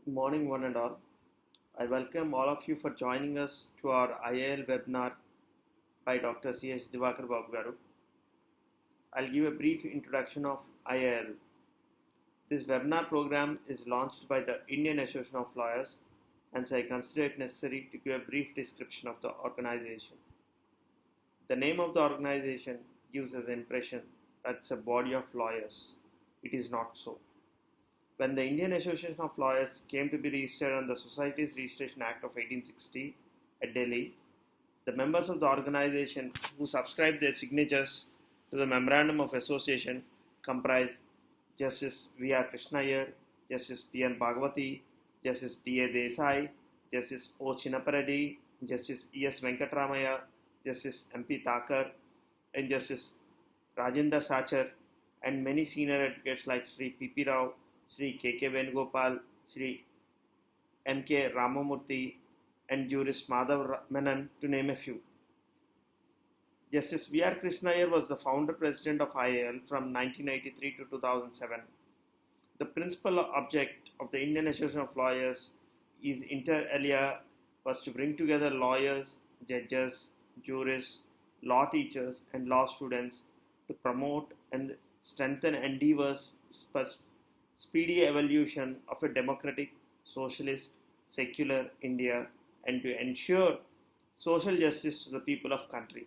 Morning, one and all. I welcome all of you for joining us to our IIL webinar by Dr. C.H. Divakar Babu Garu. I'll give a brief introduction of IIL. This webinar program is launched by the Indian Association of Lawyers, and so I consider it necessary to give a brief description of the organization. The name of the organization gives us the impression that it's a body of lawyers. It is not so. When the Indian Association of Lawyers came to be registered on the Societies Registration Act of 1860 at Delhi, the members of the organization who subscribed their signatures to the Memorandum of Association comprise Justice V.R. Krishna Iyer, Justice P.N. Bhagwati, Justice D.A. Desai, Justice O. Chinnapareddy, Justice E.S. Venkatramaya, Justice M.P. Thakur, and Justice Rajendra Sachar, and many senior advocates like Sri P.P. Rao, Sri K.K. Venugopal, Sri M.K. Ramamurthy, and jurist Madhav Menon, to name a few. Justice V.R. Krishna Iyer was the founder president of IIL from 1993 to 2007. The principal object of the Indian Association of Lawyers is inter alia was to bring together lawyers, judges, jurists, law teachers, and law students to promote and strengthen endeavors for speedy evolution of a democratic, socialist, secular India, and to ensure social justice to the people of country.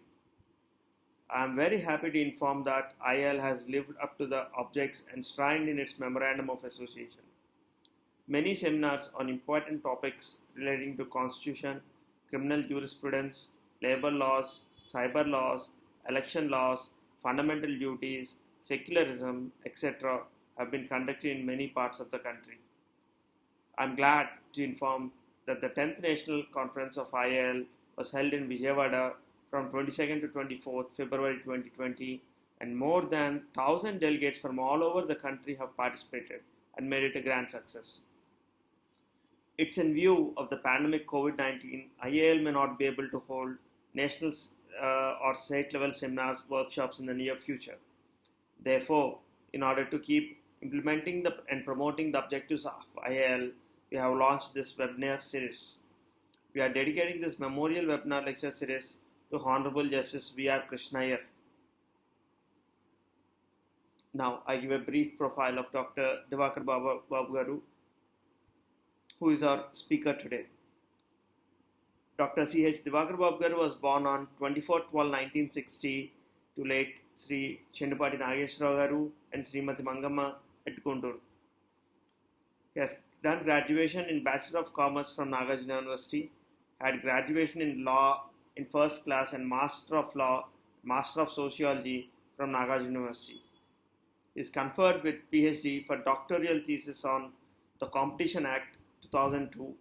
I am very happy to inform that IIL has lived up to the objects enshrined in its Memorandum of Association. Many seminars on important topics relating to constitution, criminal jurisprudence, labor laws, cyber laws, election laws, fundamental duties, secularism, etc. have been conducted in many parts of the country. I am glad to inform that the 10th National Conference of IIL was held in Vijayawada from 22nd to 24th February 2020, and more than 1,000 delegates from all over the country have participated and made it a grand success. It's in view of the pandemic COVID-19, IIL may not be able to hold national or state level seminars, workshops in the near future. Therefore, in order to keep implementing and promoting the objectives of IIL, we have launched this webinar series. We are dedicating this memorial webinar lecture series to Honorable Justice V.R. Krishna Iyer. Now, I give a brief profile of Dr. Divakar Babu Garu, who is our speaker today. Dr. C.H. Divakar Babu Garu was born on 24/12/1960 to late Sri Chendupati Nageswara Garu and Srimati Mangamma at Guntur. He has done graduation in Bachelor of Commerce from Nagarjuna University, had graduation in Law in first class and Master of Law, Master of Sociology from Nagarjuna University. He is conferred with PhD for doctoral thesis on the Competition Act 2002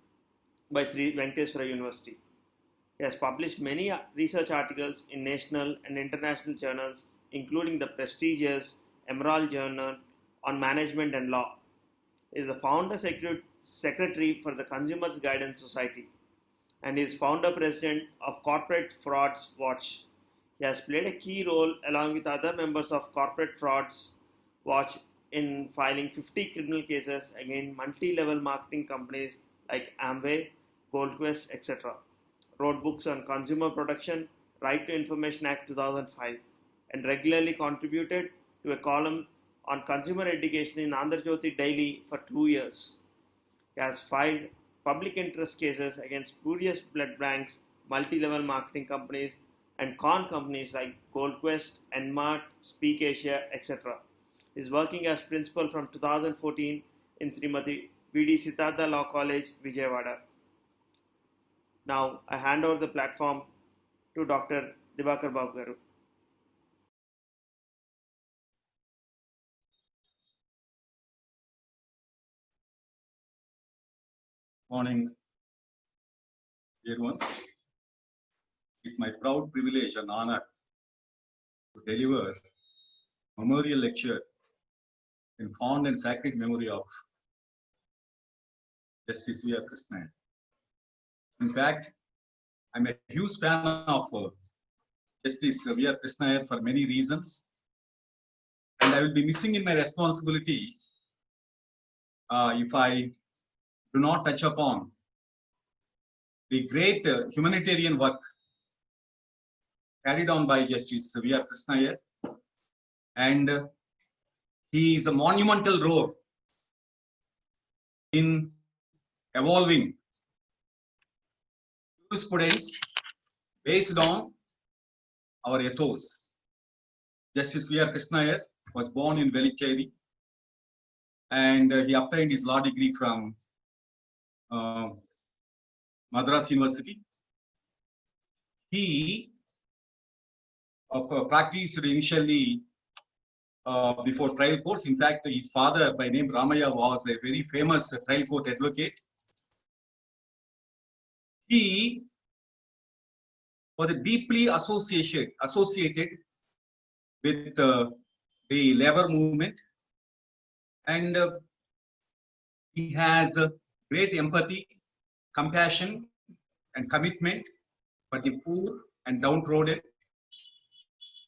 by Sri Venkateswara University. He has published many research articles in national and international journals, including the prestigious Emerald Journal on Management and Law. He is the founder secretary for the Consumers Guidance Society and is founder president of Corporate Frauds Watch. He has played a key role along with other members of Corporate Frauds Watch in filing 50 criminal cases against multi-level marketing companies like Amway, Goldquest, etc. Wrote books on consumer protection, Right to Information Act 2005, and regularly contributed to a column on consumer education in Andhra Jyoti Daily for 2 years. He has filed public interest cases against spurious blood banks, multi-level marketing companies, and con companies like Goldquest, Enmart, Speak Asia, etc. He is working as principal from 2014 in Srimati V.D. Siddhartha Law College, Vijayawada. Now, I hand over the platform to Dr. Divakar Babu Garu. Morning, dear ones. It's my proud privilege and honor to deliver memorial lecture in fond and sacred memory of Justice V.R. Krishna Iyer. In fact, I'm a huge fan of Justice V.R. Krishna Iyer for many reasons, and I will be missing in my responsibility if I do not touch upon the great humanitarian work carried on by Justice V.R. Krishna Iyer, and he is a monumental role in evolving jurisprudence based on our ethos. Justice V.R. Krishna Iyer was born in Velicheri, and he obtained his law degree from Madras University. He practiced initially before trial courts. In fact, his father, by name Ramaya, was a very famous trial court advocate. He was deeply associated with the labor movement, and he has great empathy, compassion, and commitment for the poor and downtrodden.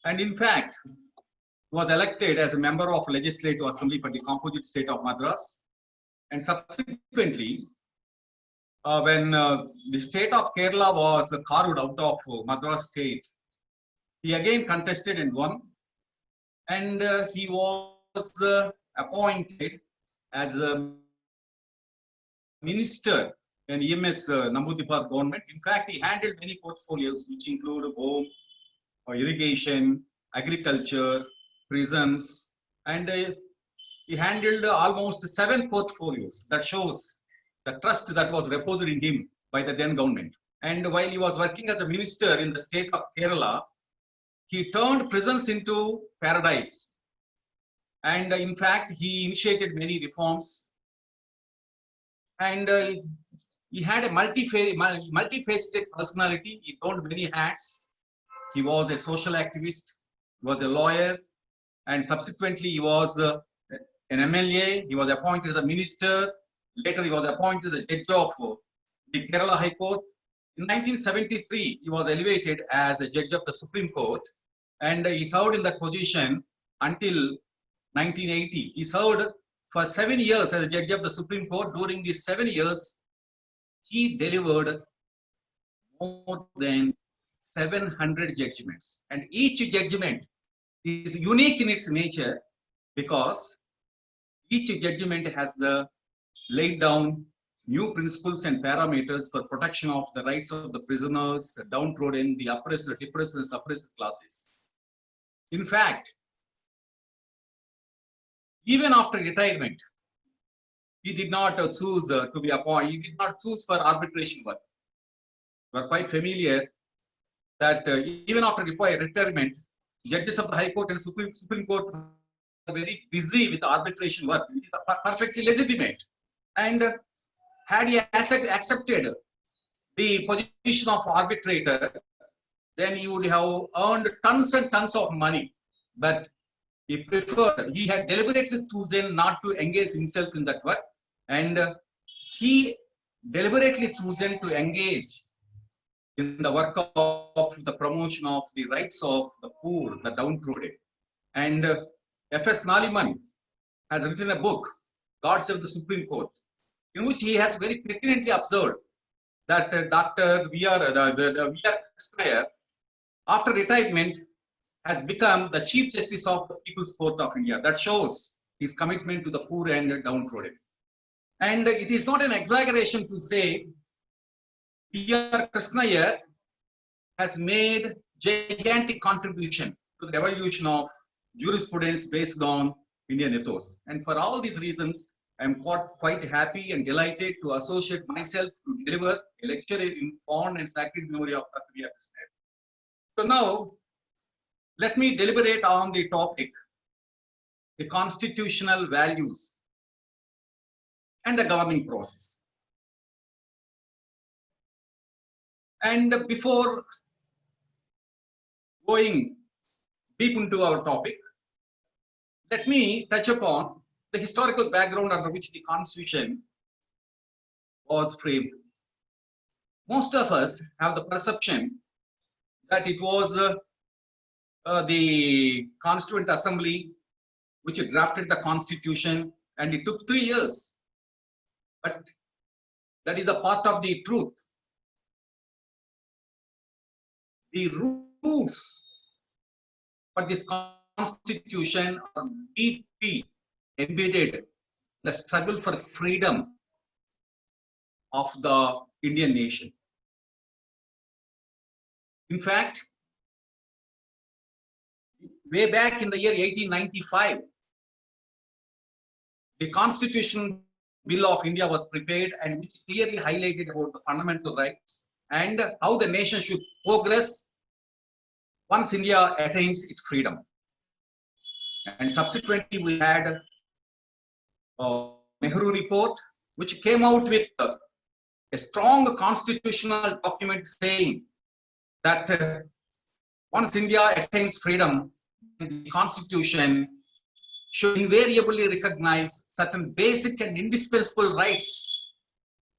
And in fact, was elected as a member of Legislative Assembly for the composite state of Madras. And subsequently, when the state of Kerala was carved out of Madras state, he again contested and won. And he was appointed as a minister in EMS Namboodirpad government. In fact, he handled many portfolios, which include home, irrigation, agriculture, prisons, and he handled almost 7 portfolios. That shows the trust that was reposed in him by the then government. And while he was working as a minister in the state of Kerala, he turned prisons into paradise. And in fact, he initiated many reforms. And he had a multifaceted personality. He owned many hats. He was a social activist, he was a lawyer, and subsequently he was an MLA. He was appointed as a minister. Later, he was appointed the judge of the Kerala High Court. In 1973, he was elevated as a judge of the Supreme Court, and he served in that position until 1980. He served for 7 years as a judge of the Supreme Court. During these 7 years, he delivered more than 700 judgments, and each judgment is unique in its nature because each judgment has laid down new principles and parameters for protection of the rights of the prisoners, the downtrodden, the oppressed, depressed, and suppressed classes. In fact, even after retirement, he did not choose to be appointed. He did not choose for arbitration work. We are quite familiar that even after retirement, judges of the High Court and Supreme Court are very busy with arbitration work, which is perfectly legitimate. And had he accepted the position of arbitrator, then he would have earned tons and tons of money. But he had deliberately chosen not to engage himself in that work, and he deliberately chosen to engage in the work of the promotion of the rights of the poor, the downtrodden. And F.S. Naliman has written a book, God Save the Supreme Court, in which he has very pertinently observed that Dr. V.R. Krishna Iyer, after retirement, has become the Chief Justice of the People's Court of India. That shows his commitment to the poor and downtrodden. And it is not an exaggeration to say V.R. Krishna Iyer has made gigantic contribution to the evolution of jurisprudence based on Indian ethos. And for all these reasons, I am quite happy and delighted to associate myself to deliver a lecture in fond and sacred memory of Dr. V.R. Krishna Iyer. So now, let me deliberate on the topic, the constitutional values and the governing process. And before going deep into our topic, let me touch upon the historical background under which the Constitution was framed. Most of us have the perception that it was the Constituent Assembly which drafted the Constitution, and it took 3 years. But That is a part of the truth. The roots for this constitution are deeply embedded in the struggle for freedom of the Indian nation. In fact, way back in the year 1895, the Constitution Bill of India was prepared, and which clearly highlighted about the fundamental rights and how the nation should progress once India attains its freedom. And subsequently, we had a Nehru report, which came out with a strong constitutional document saying that once India attains freedom, the Constitution should invariably recognize certain basic and indispensable rights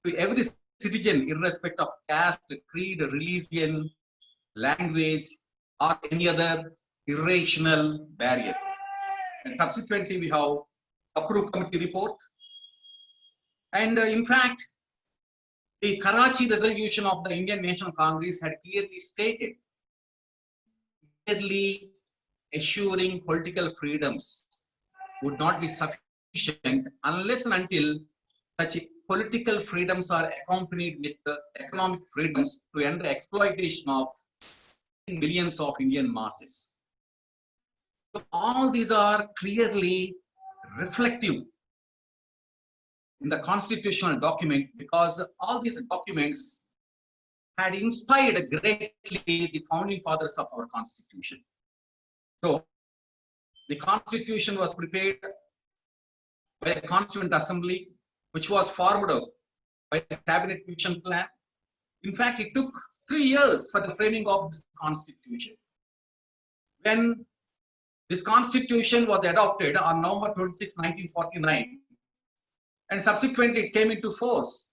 to every citizen, irrespective of caste, creed, religion, language, or any other irrational barrier. And subsequently, we have approved committee report. And in fact, the Karachi resolution of the Indian National Congress had clearly stated, clearly assuring political freedoms would not be sufficient unless and until such political freedoms are accompanied with economic freedoms to end the exploitation of millions of Indian masses. So all these are clearly reflective in the constitutional document, because all these documents had inspired greatly the founding fathers of our constitution. So the constitution was prepared by the Constituent Assembly, which was formed by the Cabinet Mission Plan. In fact, it took 3 years for the framing of this constitution. When this constitution was adopted on November 26, 1949, and subsequently it came into force,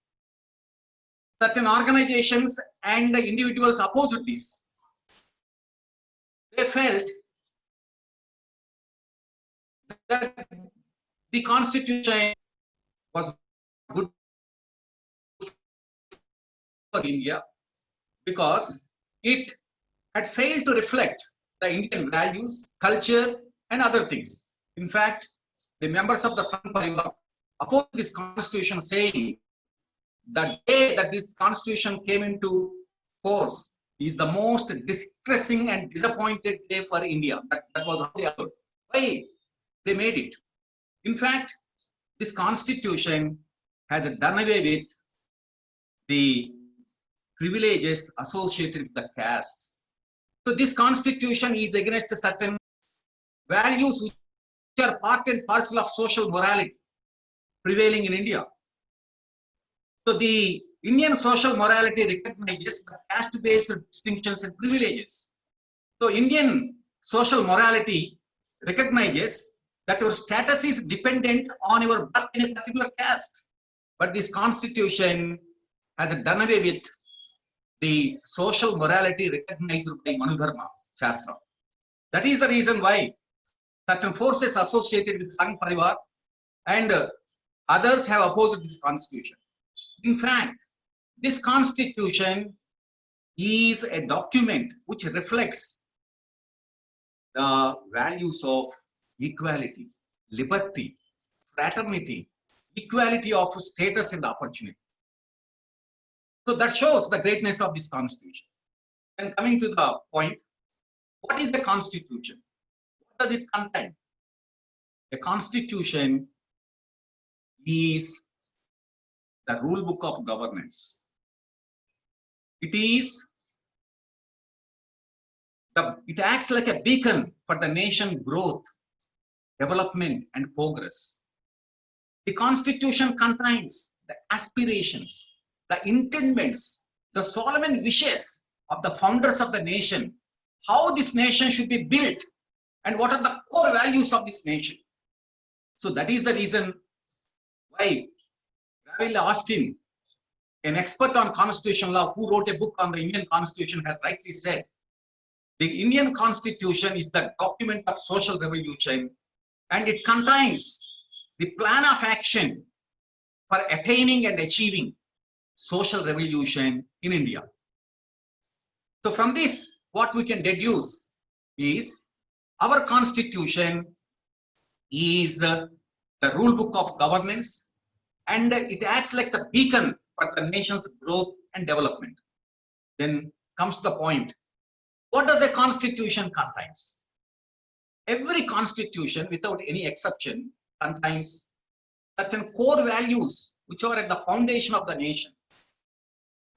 certain organizations and individuals opposed this. They felt that the constitution was good for India because it had failed to reflect the Indian values, culture, and other things. In fact, the members of the Sangh Parivar opposed this constitution, saying that the day that this constitution came into force is the most distressing and disappointed day for India. That was how they argued. Why they made it? In fact, this constitution has done away with the privileges associated with the caste. So this constitution is against certain values which are part and parcel of social morality prevailing in India. So the Indian social morality recognizes the caste-based distinctions and privileges. So Indian social morality recognizes that your status is dependent on your birth in a particular caste. But this constitution has done away with the social morality recognized by Manudharma Shastra. That is the reason why certain forces associated with Sangh Parivar and others have opposed this constitution. In fact, this constitution is a document which reflects the values of equality, liberty, fraternity, equality of status and opportunity. So that shows the greatness of this constitution. And coming to the point, what is the constitution? What does it contain? A constitution is the rule book of governance. It acts like a beacon for the nation growth, development, and progress. The constitution contains the aspirations, the intendments, the solemn wishes of the founders of the nation, how this nation should be built, and what are the core values of this nation. So that is the reason why Ravil Austin, an expert on constitutional law who wrote a book on the Indian Constitution, has rightly said, the Indian Constitution is the document of social revolution, and it contains the plan of action for attaining and achieving social revolution in India. So from this, what we can deduce is our constitution is the rule book of governance, and it acts like the beacon for the nation's growth and development. Then comes to the point, what does a constitution contains? Every constitution, without any exception, contains certain core values which are at the foundation of the nation.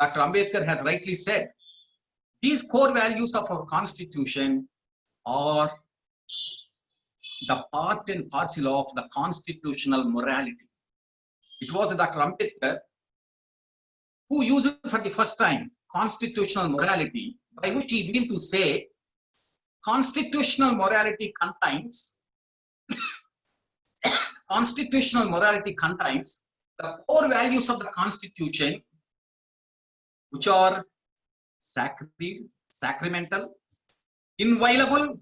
Dr. Ambedkar has rightly said, these core values of our constitution are the part and parcel of the constitutional morality. It was Dr. Ambedkar who used for the first time constitutional morality, by which he began to say constitutional morality contains the core values of the constitution, which are sacred, sacramental, inviolable,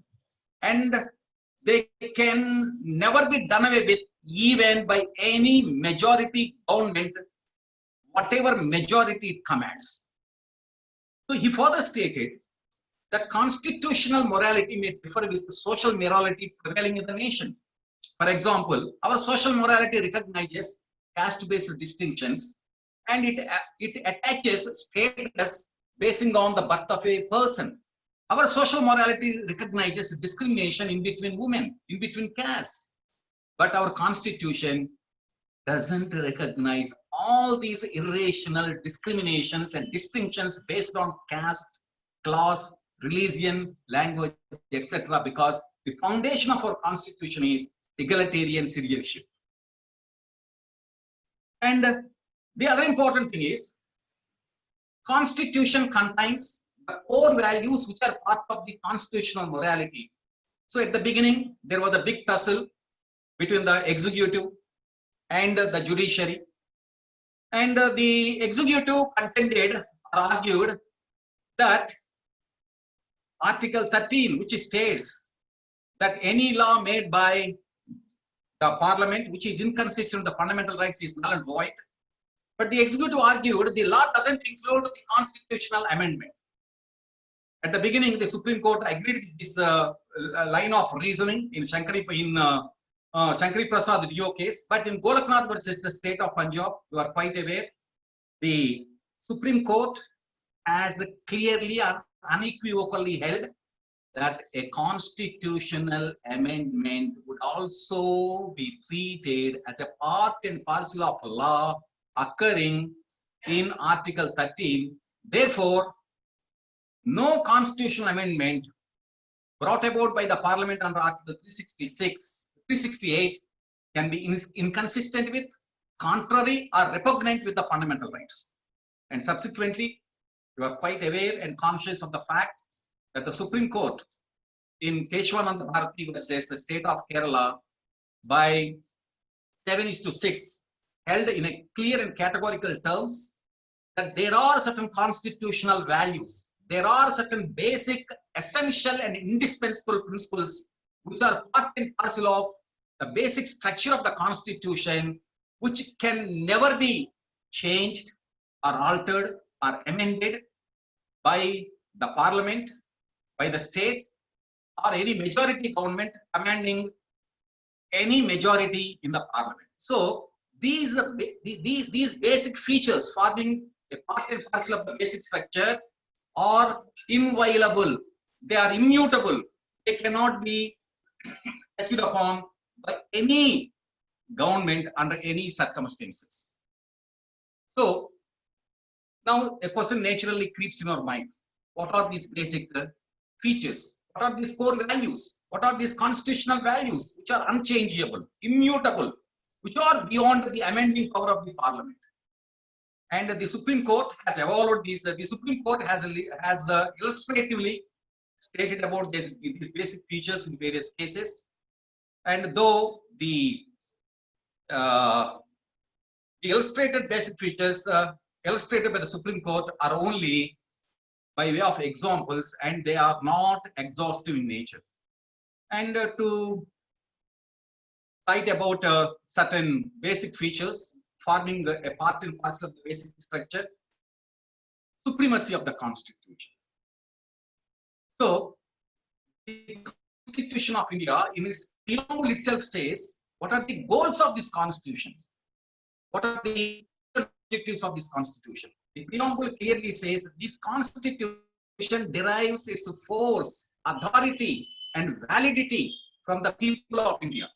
and they can never be done away with even by any majority government, whatever majority it commands. So he further stated that constitutional morality may differ with the social morality prevailing in the nation. For example, our social morality recognizes caste-based distinctions, and it attaches status basing on the birth of a person. Our social morality recognizes discrimination in between women, in between castes. But our constitution doesn't recognize all these irrational discriminations and distinctions based on caste, class, religion, language, etc. because the foundation of our constitution is egalitarian citizenship. And the other important thing is, constitution contains the core values which are part of the constitutional morality. So at the beginning, there was a big tussle between the executive and the judiciary. And the executive contended or argued that Article 13, which states that any law made by the parliament which is inconsistent with the fundamental rights is null and void. But the executive argued the law doesn't include the constitutional amendment. At the beginning, the Supreme Court agreed with this line of reasoning in Shankari Prasad Dio case, but in Golaknath versus the state of Punjab, you are quite aware, the Supreme Court has clearly and unequivocally held that a constitutional amendment would also be treated as a part and parcel of law occurring in Article 13. Therefore, no constitutional amendment brought about by the Parliament under Article 368 can be inconsistent with, contrary, or repugnant with the fundamental rights. And subsequently, you are quite aware and conscious of the fact that the Supreme Court in Keshwananda Bharati versus the state of Kerala by 7:6 held in a clear and categorical terms that there are certain constitutional values, there are certain basic, essential and indispensable principles which are part and parcel of the basic structure of the constitution, which can never be changed or altered or amended by the parliament, by the state, or any majority government commanding any majority in the parliament. So these basic features forming a part and parcel of the basic structure are inviolable. They are immutable. They cannot be touched upon by any government under any circumstances. So now a question naturally creeps in our mind. What are these basic features? What are these core values? What are these constitutional values which are unchangeable, immutable, which are beyond the amending power of the parliament? And the Supreme Court has evolved these. The Supreme Court has illustratively stated about these basic features in various cases. And though the illustrated basic features illustrated by the Supreme Court are only by way of examples, and they are not exhaustive in nature. And to cite about certain basic features, forming a part and parcel of the basic structure, supremacy of the Constitution. So, the Constitution of India, in its preamble itself, says what are the goals of this Constitution? What are the objectives of this Constitution? The preamble clearly says this Constitution derives its force, authority, and validity from the people of India.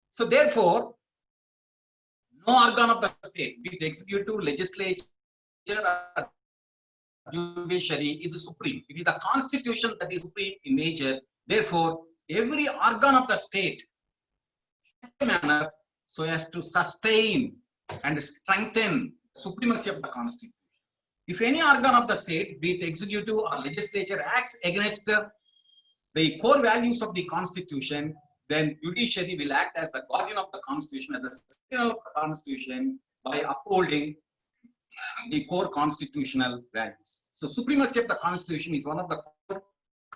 So, therefore, no organ of the state, be it executive, legislature, or judiciary, is supreme. It is the Constitution that is supreme in nature. Therefore, every organ of the state in a manner so as to sustain and strengthen supremacy of the Constitution. If any organ of the state, be it executive or legislature, acts against the core values of the Constitution, then judiciary will act as the guardian of the Constitution, as the sentinel of the Constitution, by upholding the core constitutional values. So, supremacy of the Constitution is one of the core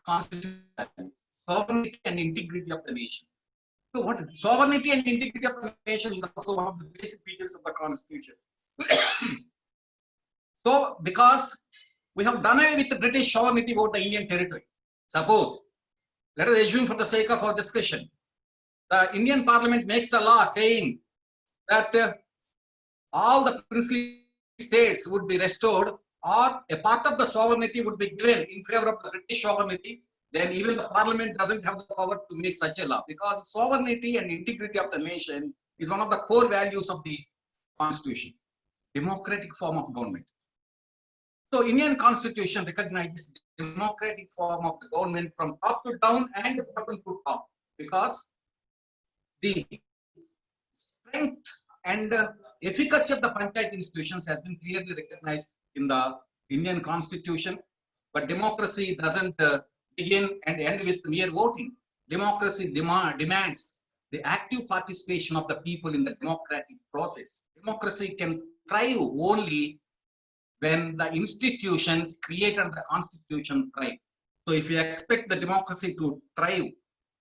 constitutional values, sovereignty and integrity of the nation. So, what sovereignty and integrity of the nation is also one of the basic features of the Constitution. So, because we have done away with the British sovereignty over the Indian territory, suppose, let us assume for the sake of our discussion, the Indian Parliament makes the law saying that all the princely states would be restored, or a part of the sovereignty would be given in favor of the British sovereignty, then even the Parliament doesn't have the power to make such a law, because sovereignty and integrity of the nation is one of the core values of the Constitution, democratic form of government. So, Indian Constitution recognizes the democratic form of the government from top to down and bottom to top, because the strength and efficacy of the Panchayat institutions has been clearly recognized in the Indian Constitution. But democracy doesn't begin and end with mere voting. Democracy demands the active participation of the people in the democratic process. Democracy can thrive only when the institutions created under the Constitution thrive. So, if you expect the democracy to thrive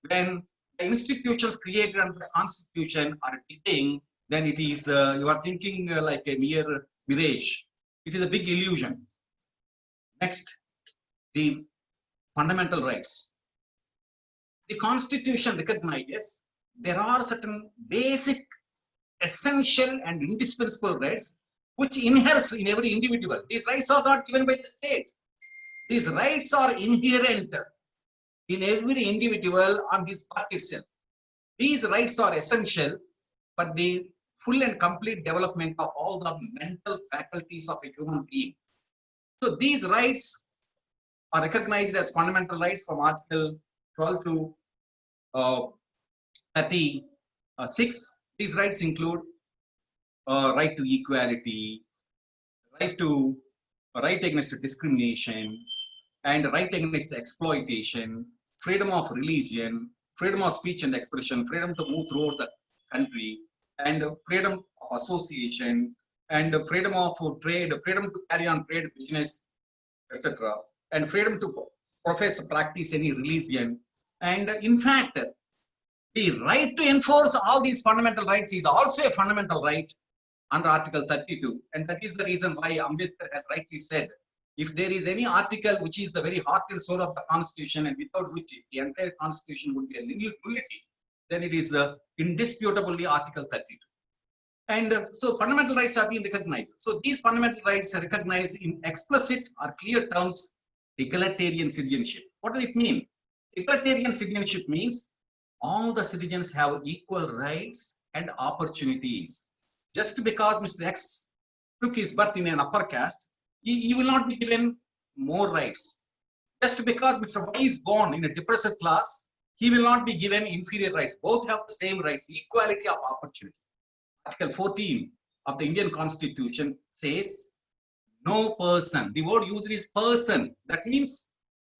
when the institutions created under the Constitution are decaying, then it is you are thinking like a mere mirage. It is a big illusion. Next, the fundamental rights. The Constitution recognizes there are certain basic, essential, and indispensable rights which inheres in every individual. These rights are not given by the state. These rights are inherent in every individual on his part itself. These rights are essential for the full and complete development of all the mental faculties of a human being. So, these rights are recognized as fundamental rights from Article 12 to 36. These rights include right to equality, right against discrimination, and right against exploitation, freedom of religion, freedom of speech and expression, freedom to move throughout the country, and freedom of association, and freedom of trade, freedom to carry on trade, business, etc., and freedom to profess, practice any religion. And in fact, the right to enforce all these fundamental rights is also a fundamental right under Article 32. And that is the reason why Ambedkar has rightly said, if there is any article which is the very heart and soul of the Constitution, and without which the entire Constitution would be a nullity, then it is indisputably Article 32. And so fundamental rights have been recognized. So these fundamental rights are recognized in explicit or clear terms, egalitarian citizenship. What does it mean? Egalitarian citizenship means all the citizens have equal rights and opportunities. Just because Mr. X took his birth in an upper caste, he will not be given more rights. Just because Mr. Y is born in a depressed class, he will not be given inferior rights. Both have the same rights, equality of opportunity. Article 14 of the Indian Constitution says, no person. The word used is person. That means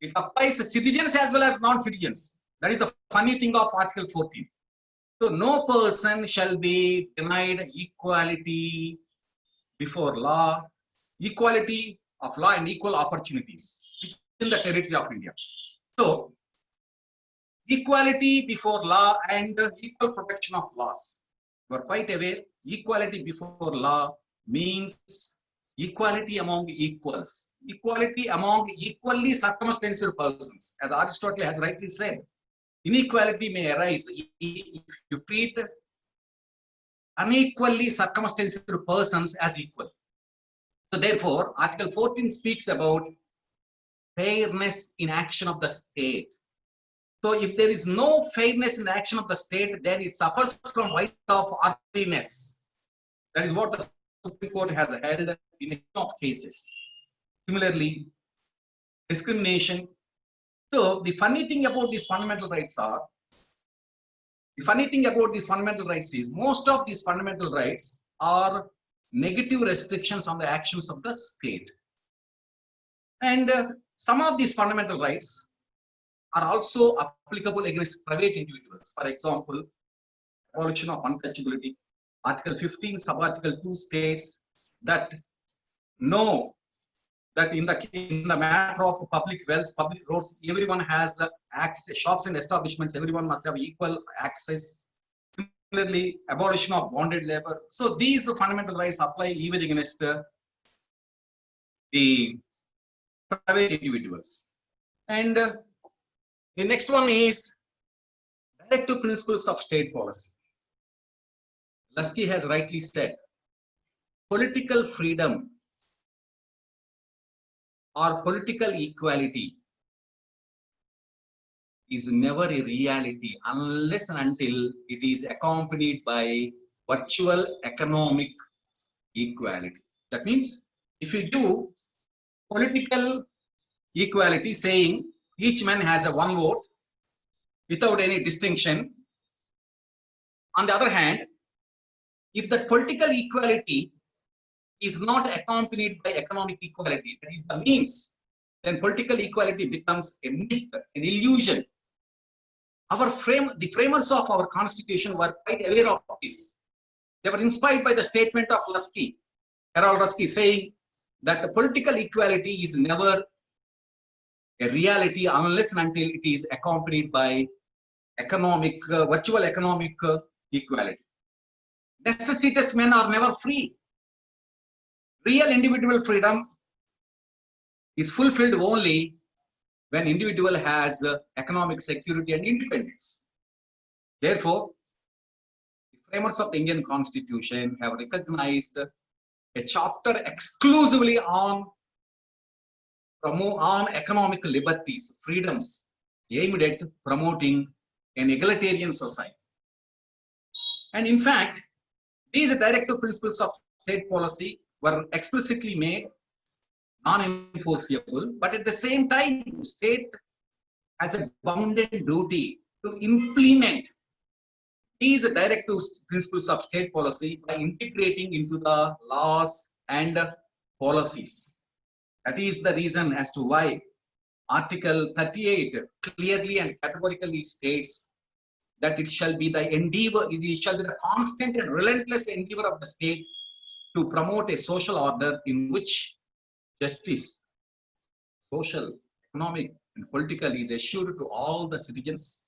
it applies to citizens as well as non-citizens. That is the funny thing of Article 14. So, no person shall be denied equality before law, equality of law and equal opportunities in the territory of India. So, equality before law and equal protection of laws. You are quite aware, equality before law means equality among equals. Equality among equally circumstanced persons. As Aristotle has rightly said, inequality may arise if you treat unequally circumstanced persons as equal. So therefore, Article 14 speaks about fairness in action of the state. So if there is no fairness in the action of the state, then it suffers from vice of arbitrariness. That is what the Supreme Court has held in a few of cases. Similarly, discrimination. So the funny thing about these fundamental rights is most of these fundamental rights are negative restrictions on the actions of the state. And some of these fundamental rights are also applicable against private individuals. For example, abolition of untouchability. Article 15, sub-article 2 states that no, that in the matter of public wealth, public roads, everyone has access, shops and establishments, everyone must have equal access. Similarly, abolition of bonded labor. So these fundamental rights apply even against the private individuals. And the next one is directive principles of state policy. Lusky has rightly said, political freedom or political equality is never a reality unless and until it is accompanied by virtual economic equality. That means if you do political equality, saying each man has a one vote without any distinction, on the other hand, if the political equality is not accompanied by economic equality, that is the means, then political equality becomes a myth, an illusion. The framers of our constitution were quite aware of this. They were inspired by the statement of Lusky, Harold Lusky, saying that the political equality is never a reality unless and until it is accompanied by virtual economic equality. Necessitous men are never free. Real individual freedom is fulfilled only when individual has economic security and independence. Therefore, the framers of the Indian Constitution have recognized a chapter exclusively on economic liberties, freedoms, aimed at promoting an egalitarian society. And in fact, these directive principles of state policy were explicitly made non-enforceable, but at the same time, the state has a bounden duty to implement these directive principles of state policy by integrating into the laws and policies. That is the reason as to why Article 38 clearly and categorically states that it shall be the endeavor, it shall be the constant and relentless endeavor of the state to promote a social order in which justice, social, economic, and political is assured to all the citizens.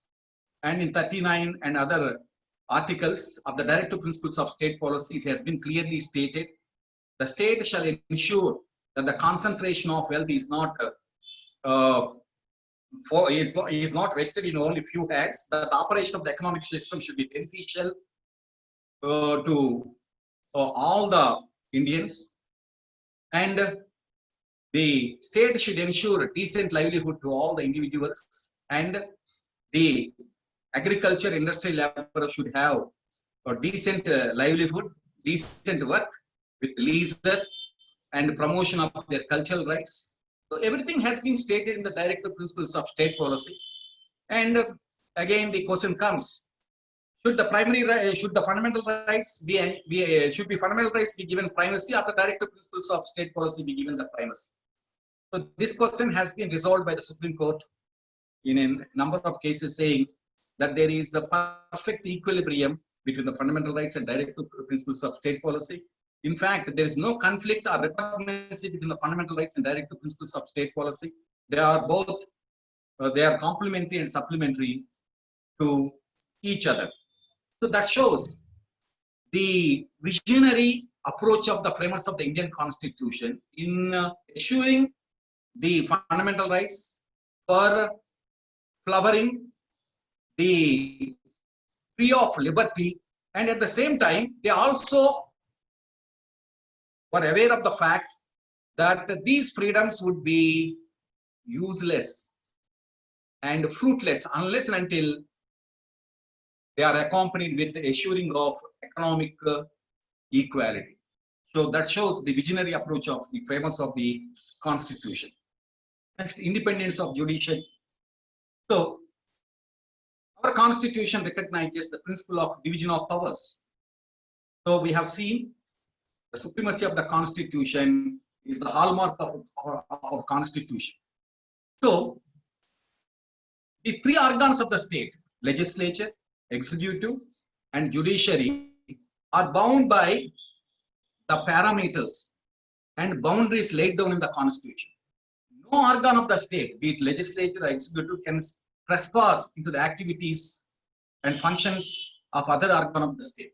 And in 39 and other articles of the directive principles of state policy, it has been clearly stated, the state shall ensure that the concentration of wealth is not vested in only few hands, that the operation of the economic system should be beneficial to all the Indians, and the state should ensure decent livelihood to all the individuals, and the agriculture industry laborers should have a decent livelihood, decent work with leisure and promotion of their cultural rights. So everything has been stated in the directive principles of state policy. And again, the question comes: should the fundamental rights be given primacy, or the directive principles of state policy be given the primacy? So this question has been resolved by the Supreme Court in a number of cases, saying that there is a perfect equilibrium between the fundamental rights and directive principles of state policy. In fact, there is no conflict or repugnancy between the fundamental rights and directive principles of state policy. They are both, they are complementary and supplementary to each other. So that shows the visionary approach of the framers of the Indian Constitution in assuring the fundamental rights for flowering the tree of liberty, and at the same time they also were aware of the fact that these freedoms would be useless and fruitless unless and until they are accompanied with the assuring of economic equality. So that shows the visionary approach of the framers of the Constitution. Next, independence of judiciary. So our Constitution recognizes the principle of division of powers. So we have seen the supremacy of the Constitution is the hallmark of our Constitution. So the three organs of the state, legislature, executive, and judiciary, are bound by the parameters and boundaries laid down in the Constitution. No organ of the state, be it legislature or executive, can trespass into the activities and functions of other organ of the state.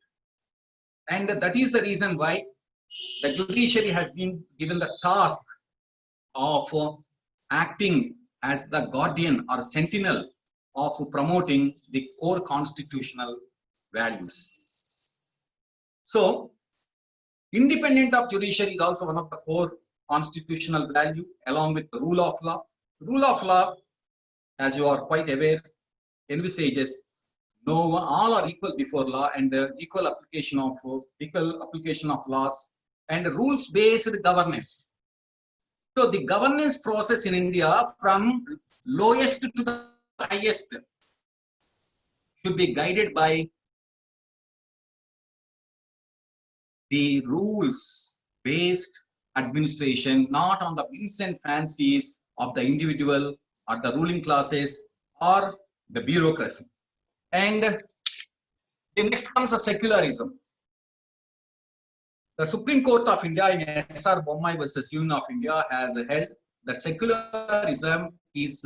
And that is the reason why the judiciary has been given the task of acting as the guardian or sentinel of promoting the core constitutional values. So, independent of judiciary is also one of the core constitutional value, along with the rule of law. Rule of law, as you are quite aware, envisages all are equal before law and equal application of laws and rules-based governance. So the governance process in India, from lowest to the highest, should be guided by the rules-based administration, not on the whims and fancies of the individual or the ruling classes or the bureaucracy. And the next comes a secularism. The Supreme Court of India in S.R. Bommai versus Union of India has held that secularism is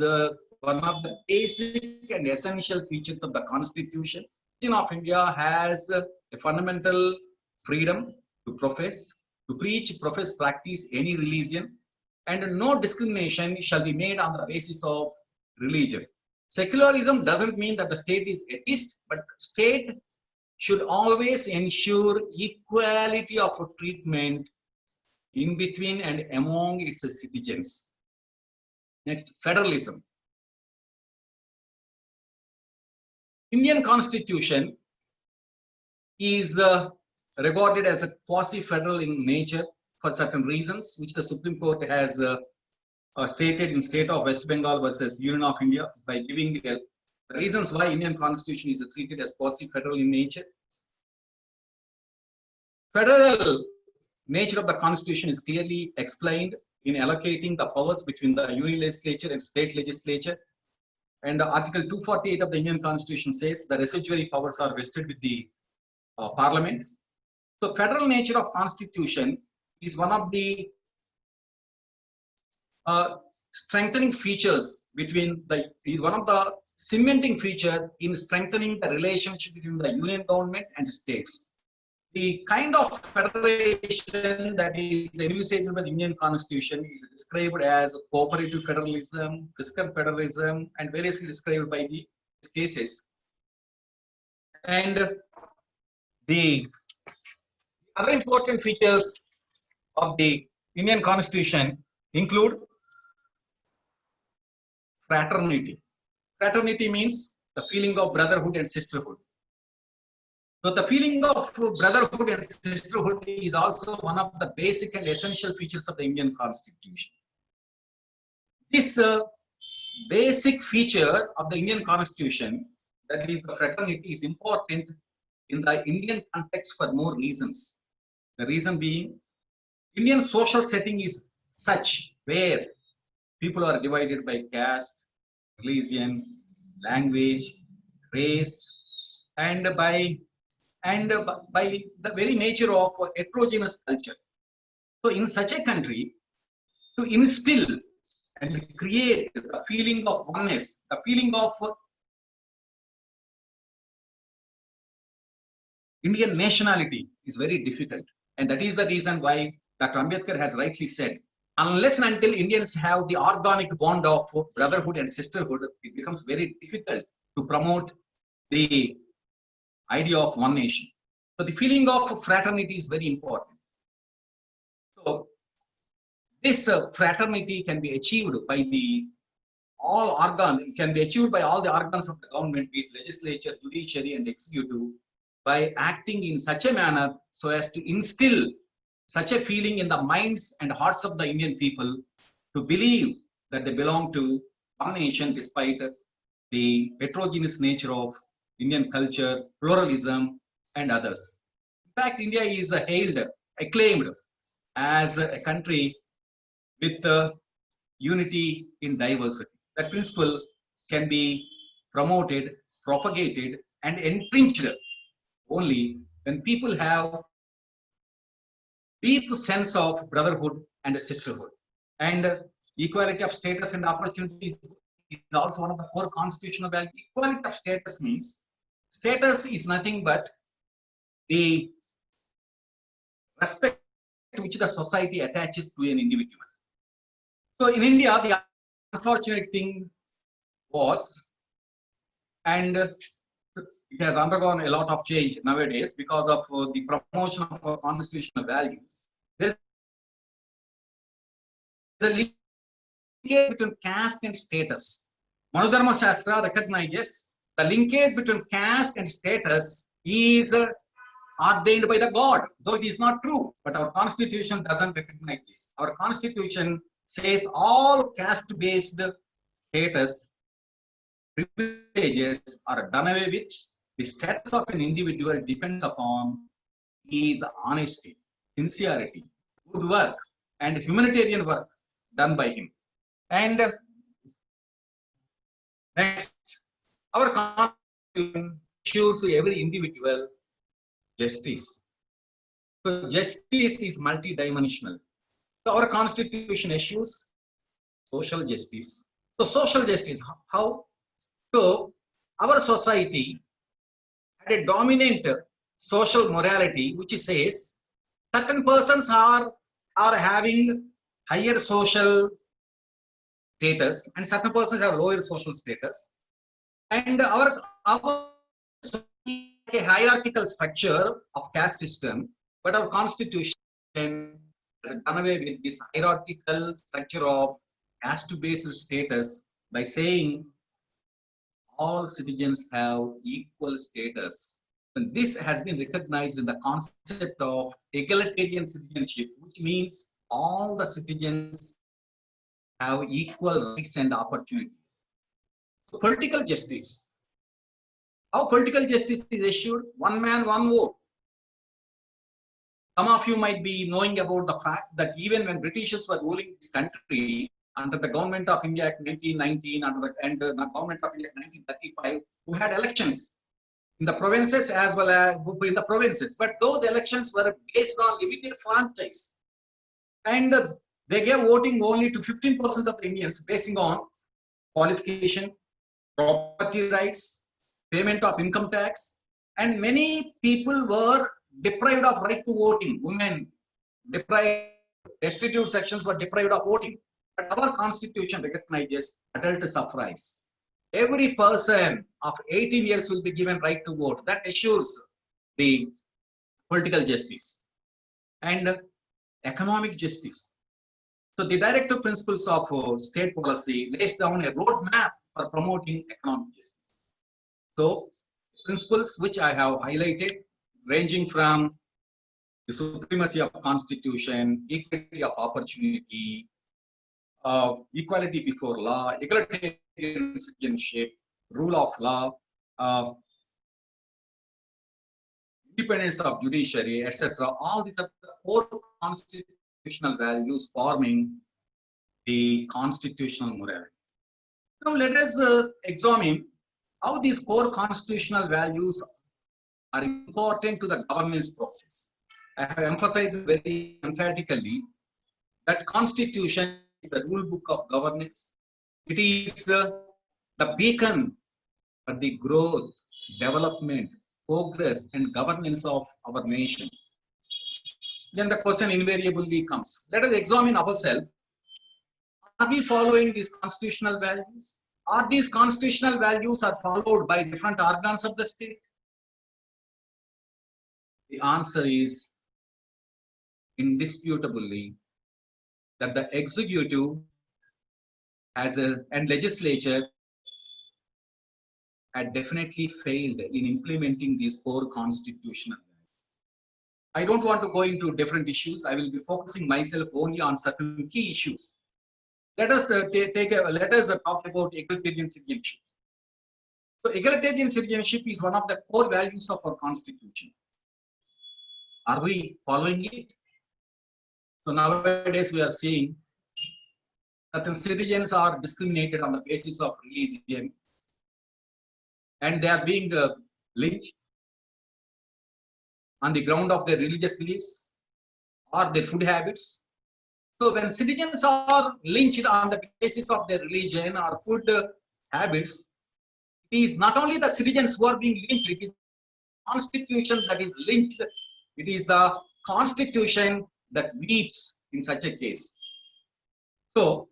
one of the basic and essential features of the Constitution. The Union of India has a fundamental freedom to profess, to preach, profess, practice any religion, and no discrimination shall be made on the basis of religion. Secularism doesn't mean that the state is atheist, but state should always ensure equality of treatment in between and among its citizens. Next, federalism. Indian Constitution is regarded as a quasi-federal in nature for certain reasons, which the Supreme Court has stated in State of West Bengal versus Union of India by giving the reasons why Indian Constitution is treated as quasi-federal in nature. Federal nature of the Constitution is clearly explained in allocating the powers between the Union Legislature and State Legislature. And Article 248 of the Indian Constitution says the residuary powers are vested with the Parliament. So, federal nature of Constitution is one of the strengthening features is one of the cementing feature in strengthening the relationship between the union government and the states. The kind of federation that is envisaged by the Indian Constitution is described as cooperative federalism, fiscal federalism, and variously described by the cases. And the other important features of the Indian Constitution include fraternity. Fraternity means the feeling of brotherhood and sisterhood. So the feeling of brotherhood and sisterhood is also one of the basic and essential features of the Indian Constitution. This basic feature of the Indian Constitution, that is the fraternity, is important in the Indian context for more reasons. The reason being, Indian social setting is such where people are divided by caste, religion, language, race, and by the very nature of heterogeneous culture. So in such a country, to instill and create a feeling of oneness, a feeling of Indian nationality is very difficult. And that is the reason why Dr. Ambedkar has rightly said, unless and until Indians have the organic bond of brotherhood and sisterhood, it becomes very difficult to promote the idea of one nation. So the feeling of fraternity is very important. So this fraternity can be achieved by all the organs of the government, be it legislature, judiciary, and executive, by acting in such a manner so as to instill such a feeling in the minds and hearts of the Indian people to believe that they belong to one nation despite the heterogeneous nature of Indian culture, pluralism, and others. In fact, India is acclaimed as a country with unity in diversity. That principle can be promoted, propagated, and entrenched only when people have deep sense of brotherhood and sisterhood. And equality of status and opportunities is also one of the core constitutional values. Equality of status means status is nothing but the respect which the society attaches to an individual. So in India, the unfortunate thing was, and it has undergone a lot of change nowadays because of the promotion of our constitutional values. There is a linkage between caste and status. Manudharma Shastra recognizes the linkage between caste and status is ordained by the God, though it is not true. But our constitution doesn't recognize this. Our constitution says all caste-based status privileges are done away with. The status of an individual depends upon his honesty, sincerity, good work, and humanitarian work done by him. And next, our constitution issues to every individual justice. So justice is multidimensional. So our constitution issues social justice. So social justice, how? So our society had a dominant social morality which says certain persons are having higher social status and certain persons have lower social status. And our a hierarchical structure of caste system, but our constitution has done away with this hierarchical structure of caste-based status by saying all citizens have equal status. And this has been recognized in the concept of egalitarian citizenship, which means all the citizens have equal rights and opportunities. So political justice. How political justice is assured? One man, one vote. Some of you might be knowing about the fact that even when Britishers were ruling this country under the Government of India Act 1919 and the Government of India Act 1935, we had elections in the provinces as well as in the provinces. But those elections were based on limited franchise. And they gave voting only to 15% of the Indians basing on qualification, property rights, payment of income tax, and many people were deprived of right to voting. Women, deprived, destitute sections were deprived of voting. But our constitution recognizes adult suffrage. Every person of 18 years will be given right to vote. That assures the political justice and economic justice. So the directive principles of state policy lays down a roadmap for promoting economic justice. So principles which I have highlighted, ranging from the supremacy of constitution, equality of opportunity, equality before law, egalitarian citizenship, rule of law, independence of judiciary, etc. All these are the core constitutional values forming the constitutional morality. Now let us examine how these core constitutional values are important to the governance process. I have emphasized very emphatically that constitution is the rule book of governance. It is the beacon for the growth, development, progress and governance of our nation. Then the question invariably comes. Let us examine ourselves. Are we following these constitutional values? Are these constitutional values are followed by different organs of the state? The answer is indisputably that the executive and legislature had definitely failed in implementing these core constitutional values. I don't want to go into different issues. I will be focusing myself only on certain key issues. Let us talk about egalitarian citizenship. So egalitarian citizenship is one of the core values of our constitution. Are we following it? So nowadays we are seeing certain citizens are discriminated on the basis of religion, and they are being lynched on the ground of their religious beliefs or their food habits. So when citizens are lynched on the basis of their religion or food habits, it is not only the citizens who are being lynched, it is the constitution that is lynched. It is the constitution that weeps in such a case. So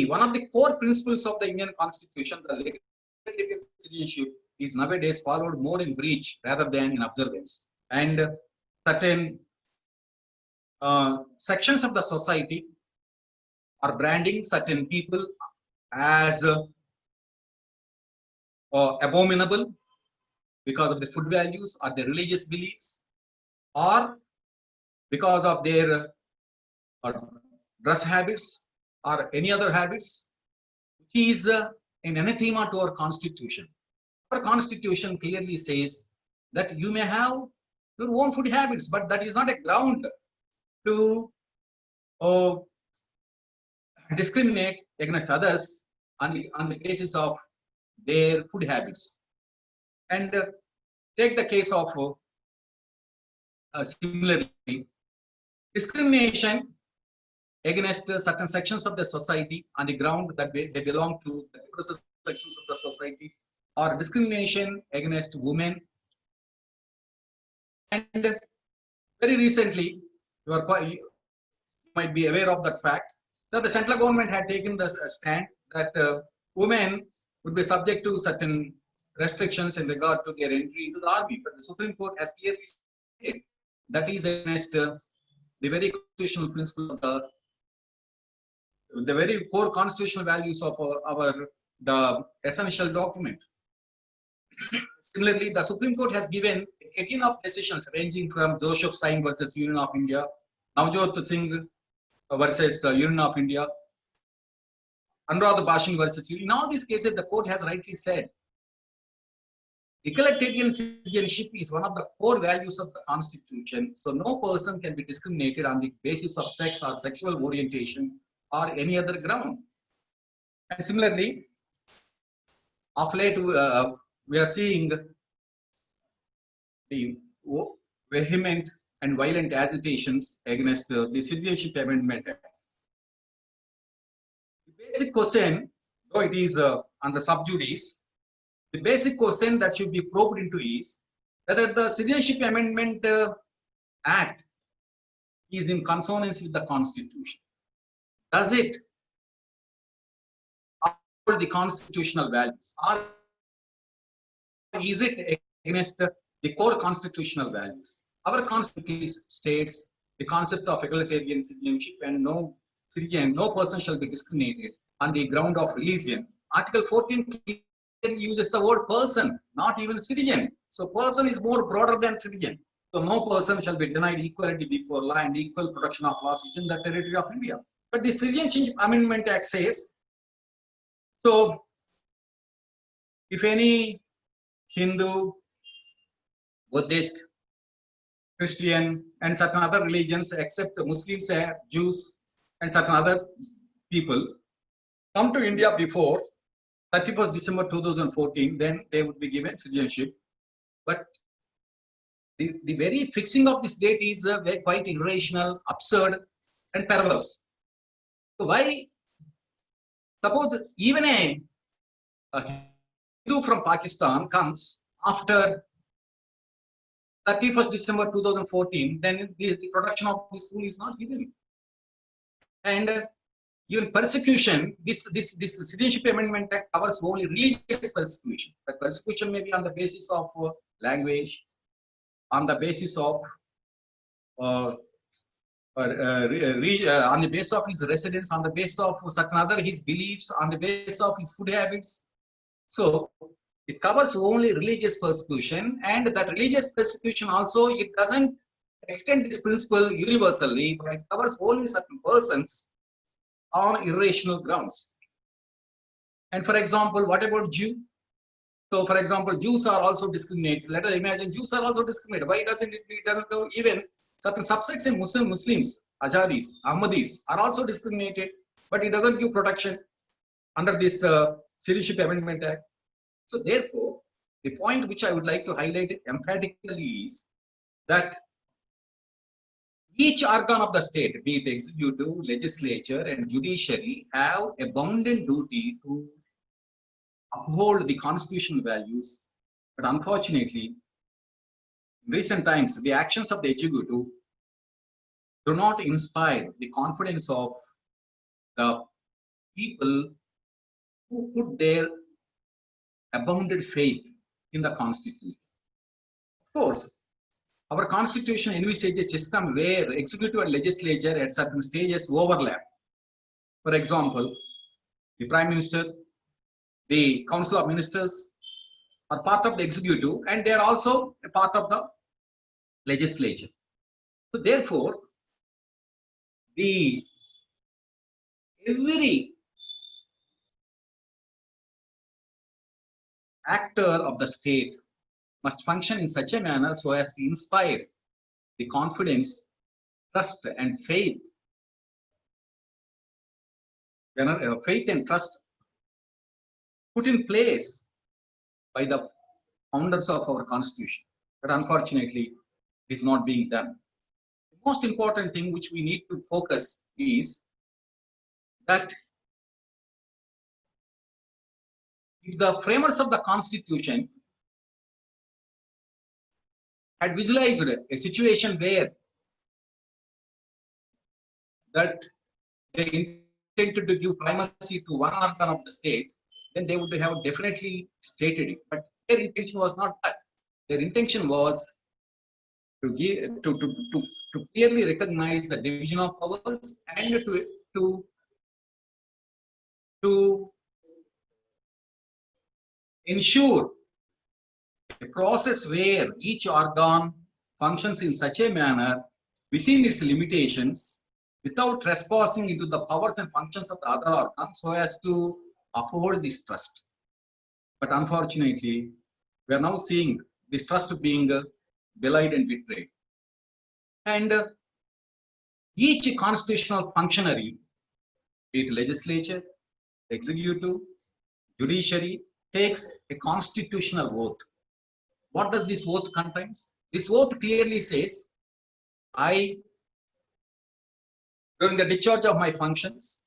one of the core principles of the Indian Constitution, the egalitarian citizenship, is nowadays followed more in breach rather than in observance. And certain sections of the society are branding certain people as abominable because of the food values or their religious beliefs, or because of their dress habits or any other habits, which is in anathema to our constitution. Our constitution clearly says that you may have your own food habits, but that is not a ground to discriminate against others on the basis of their food habits. And take the case of similarly, discrimination against certain sections of the society on the ground that they belong to the diverse sections of the society, or discrimination against women. And very recently, you might be aware of that fact that the central government had taken the stand that women would be subject to certain restrictions in regard to their entry into the army. But the Supreme Court has clearly stated that is against the very constitutional principle of the very core constitutional values of the essential document. Similarly, the Supreme Court has given 18 of decisions ranging from Joseph Singh versus Union of India, Navjot Singh versus Union of India, Anurag Bashing versus Union. In all these cases, the court has rightly said egalitarian citizenship is one of the core values of the Constitution. So no person can be discriminated on the basis of sex or sexual orientation or any other ground. And similarly, of late, we are seeing the vehement and violent agitations against the Citizenship Amendment Act. The basic question, though it is on the sub judice, the basic question that should be probed into is whether the Citizenship Amendment Act is in consonance with the Constitution. Does it uphold the constitutional values, or is it against the core constitutional values? Our Constitution states the concept of egalitarian citizenship, and no person shall be discriminated on the ground of religion. Article 14 uses the word person, not even citizen. So person is more broader than citizen. So no person shall be denied equality before law and equal protection of laws within the territory of India. But the Citizenship Amendment Act says, so if any Hindu, Buddhist, Christian, and certain other religions except Muslims, Jews, and certain other people come to India before 31st December 2014, then they would be given citizenship. But the very fixing of this date is quite irrational, absurd, and perverse. So why, suppose even a Hindu from Pakistan comes after 31st December 2014, then the production of this rule is not given. And even persecution, this Citizenship Amendment Act covers only religious persecution. But persecution may be on the basis of language, on the basis of on the basis of his residence, on the basis of certain other his beliefs, on the basis of his food habits. So it covers only religious persecution, and that religious persecution also, it doesn't extend this principle universally, but it covers only certain persons on irrational grounds. And for example, what about Jew? So for example, Jews are also discriminated. Let us imagine Jews are also discriminated. Why doesn't it doesn't go even certain subsects in Muslims, Azaris, Ahmadis are also discriminated, but it doesn't give protection under this Citizenship Amendment Act. So therefore, the point which I would like to highlight emphatically is that each organ of the state, be it executive, legislature, and judiciary, have a bounden duty to uphold the constitutional values. But unfortunately, in recent times, the actions of the executive do not inspire the confidence of the people who put their abounded faith in the Constitution. Of course, our Constitution envisages a system where executive and legislature at certain stages overlap. For example, the Prime Minister, the Council of Ministers are part of the executive, and they are also a part of the legislature. So therefore, every actor of the state must function in such a manner so as to inspire the confidence, trust, and faith. Faith and trust put in place by the founders of our Constitution. But unfortunately, it is not being done. The most important thing which we need to focus is that if the framers of the Constitution had visualized a situation where that they intended to give primacy to one organ of the state, then they would have definitely stated it. But their intention was not that. Their intention was to give to clearly recognize the division of powers and to ensure a process where each organ functions in such a manner within its limitations without trespassing into the powers and functions of the other organ so as to uphold this trust. But unfortunately, we are now seeing this trust being belied and betrayed. And each constitutional functionary, be it legislature, executive, judiciary, takes a constitutional oath. What does this oath contains? This oath clearly says, I, during the discharge of my functions,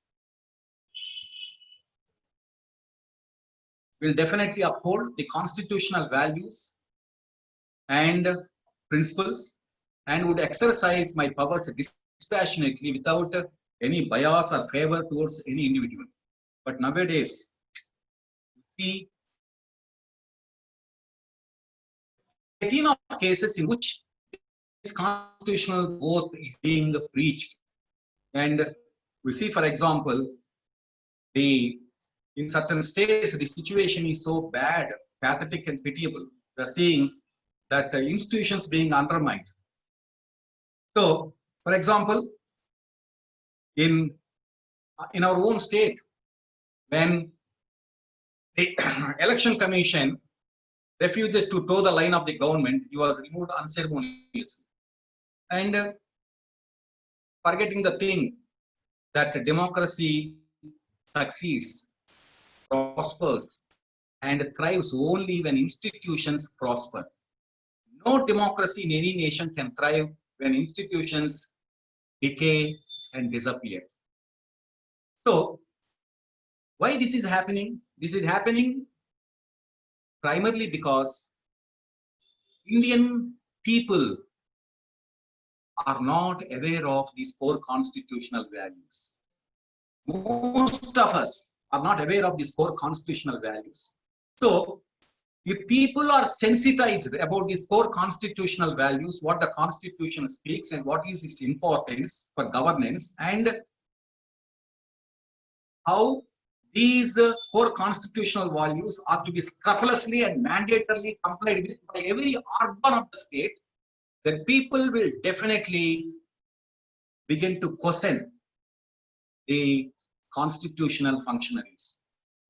will definitely uphold the constitutional values and principles and would exercise my powers dispassionately without any bias or favor towards any individual. But nowadays, see 18 of cases in which this constitutional oath is being breached. And we see, for example, in certain states, the situation is so bad, pathetic and pitiable. We are seeing that institutions being undermined. So, for example, in our own state, when the election commission refuses to toe the line of the government, he was removed unceremoniously. And forgetting the thing that democracy succeeds, prospers, and thrives only when institutions prosper. No democracy in any nation can thrive when institutions decay and disappear. So, why this is happening? This is happening primarily because Indian people are not aware of these core constitutional values. Most of us are not aware of these core constitutional values. So, if people are sensitized about these core constitutional values, what the Constitution speaks and what is its importance for governance, and how these core constitutional values are to be scrupulously and mandatorily complied with by every organ of the state, then people will definitely begin to question the constitutional functionaries.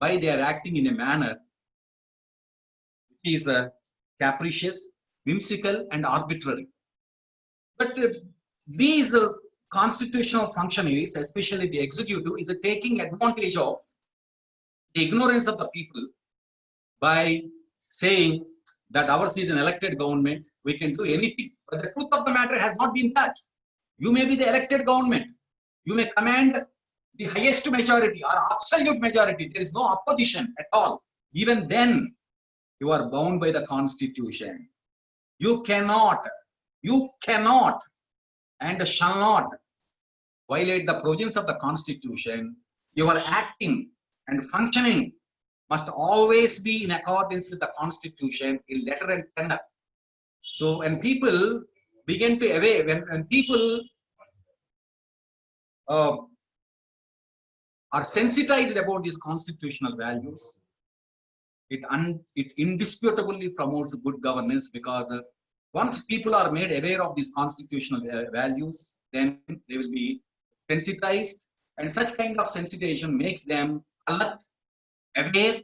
Why they are acting in a manner which is capricious, whimsical, and arbitrary. But these constitutional functionaries, especially the executive, is taking advantage of the ignorance of the people by saying that ours is an elected government, we can do anything. But the truth of the matter has not been that. You may be the elected government, you may command the highest majority or absolute majority, there is no opposition at all. Even then, you are bound by the Constitution. You cannot and shall not violate the provisions of the Constitution. Your acting and functioning must always be in accordance with the Constitution in letter and tenor. So when people begin to away, when people are sensitized about these constitutional values, it indisputably promotes good governance, because once people are made aware of these constitutional values, then they will be sensitized, and such kind of sensitization makes them alert, aware,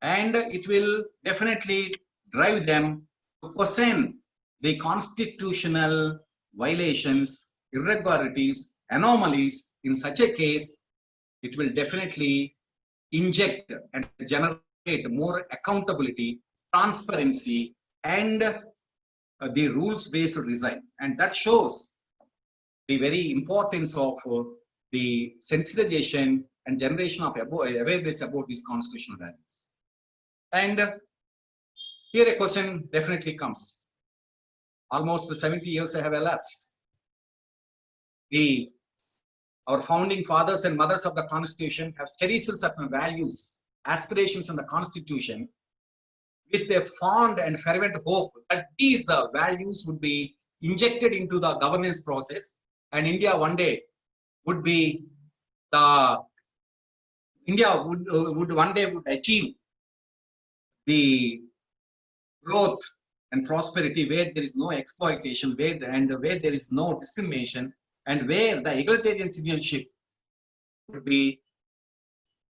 and it will definitely drive them to question the constitutional violations, irregularities, anomalies. In such a case, it will definitely inject and generate more accountability, transparency, and the rules-based design. And that shows the very importance of the sensitization and generation of awareness about these constitutional values. And here a question definitely comes. Almost 70 years have elapsed. Our founding fathers and mothers of the Constitution have cherished certain values, aspirations in the Constitution, with a fond and fervent hope that these values would be injected into the governance process, and India one day would be would achieve the growth and prosperity where there is no exploitation, where there is no discrimination, and where the egalitarian citizenship would be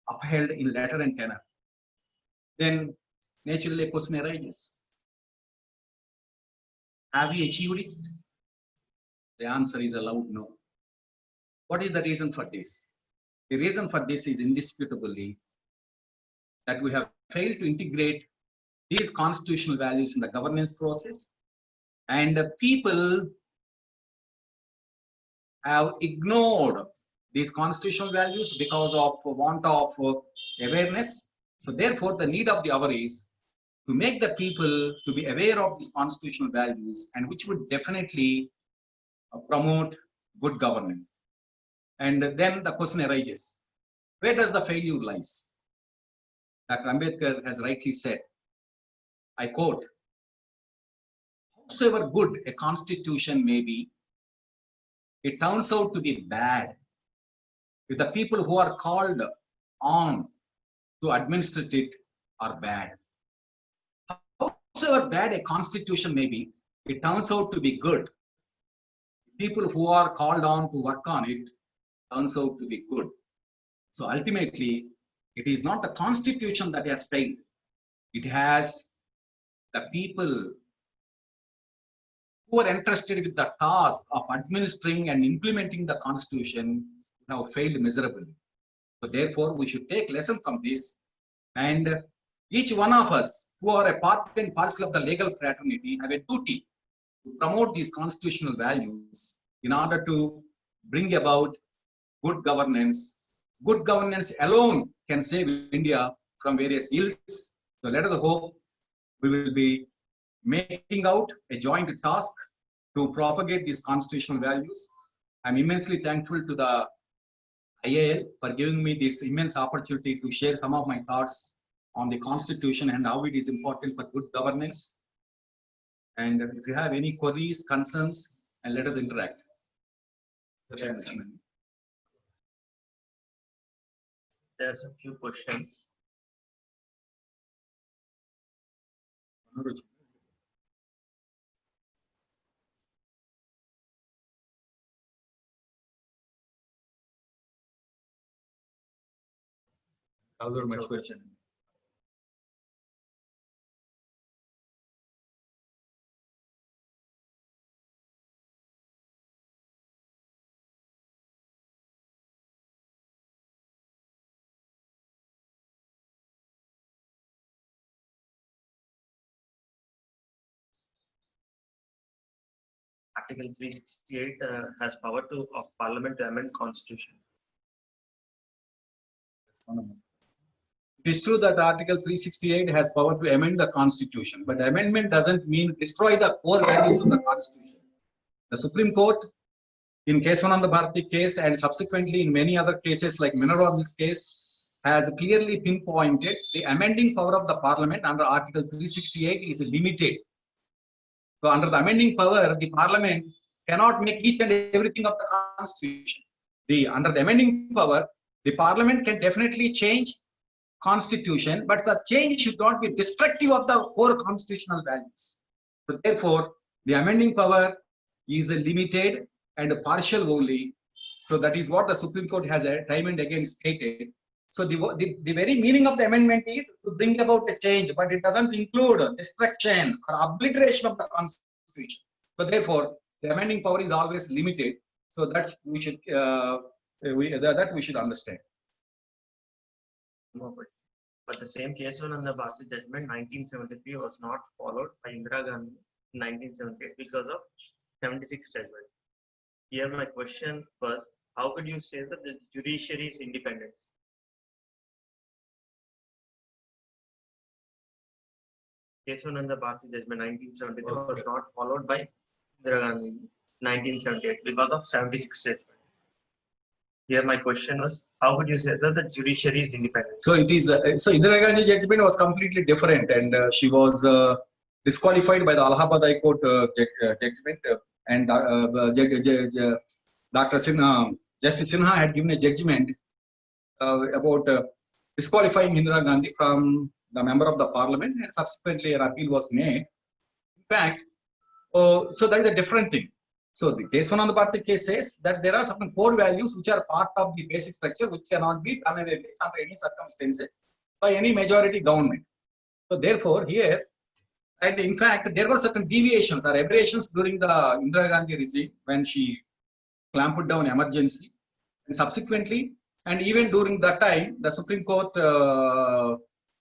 upheld in letter and tenor. Then naturally a question arises. Have we achieved it? The answer is a loud no. What is the reason for this? The reason for this is indisputably that we have failed to integrate these constitutional values in the governance process, and the people have ignored these constitutional values because of want of awareness. So therefore, the need of the hour is to make the people to be aware of these constitutional values, and which would definitely promote good governance. And then the question arises, where does the failure lies? Dr. Ambedkar has rightly said, I quote, "Howsoever good a constitution may be, it turns out to be bad if the people who are called on to administer it are bad. Howsoever bad a constitution may be, it turns out to be good. People who are called on to work on it turns out to be good." So ultimately, it is not the constitution that has failed. It has the people who are entrusted with the task of administering and implementing the constitution have failed miserably. So therefore, we should take lesson from this, and each one of us who are a part and parcel of the legal fraternity have a duty to promote these constitutional values in order to bring about good governance. Good governance alone can save India from various ills. So let us hope we will be making out a joint task to propagate these constitutional values. I'm immensely thankful to the IAL for giving me this immense opportunity to share some of my thoughts on the Constitution and how it is important for good governance. And if you have any queries, concerns, and let us interact. There's a few questions. Other much question. Article 368 has power of Parliament to amend Constitution. It is true that Article 368 has power to amend the Constitution, but amendment doesn't mean destroy the core values of the Constitution. The Supreme Court, in Kesavananda Bharati case and subsequently in many other cases like Minerva Mills case, has clearly pinpointed the amending power of the Parliament under Article 368 is limited. So under the amending power, the Parliament cannot make each and everything of the Constitution. Under the amending power, the Parliament can definitely change Constitution, but the change should not be destructive of the core constitutional values. So therefore, the amending power is limited and partial only. So that is what the Supreme Court has time and again stated. So the very meaning of the amendment is to bring about a change, but it doesn't include destruction or obliteration of the Constitution. So therefore, the amending power is always limited. So that's we should understand. But the same Kesavananda Bharati judgment 1973 was not followed by Indira Gandhi in 1978 because of 76 judgment. Here my question was, how could you say that the judiciary is independent? Kesavananda Bharati judgment 1973 was not followed by Indira Gandhi in 1978 because of 76 judgment. Here my question was, how would you say that the judiciary is independent? So it is. So Indira Gandhi judgment was completely different, and she was disqualified by the Allahabad High Court judgment, and Dr. Sinha, Justice Sinha had given a judgment about disqualifying Indira Gandhi from the member of the Parliament, and subsequently an appeal was made. In fact, so that is a different thing. So the Kesavananda Bharati case says that there are certain core values which are part of the basic structure which cannot be done away with under any circumstances by any majority government. So therefore here, and in fact there were certain deviations or aberrations during the Indira Gandhi regime when she clamped down emergency, and subsequently, and even during that time, the Supreme Court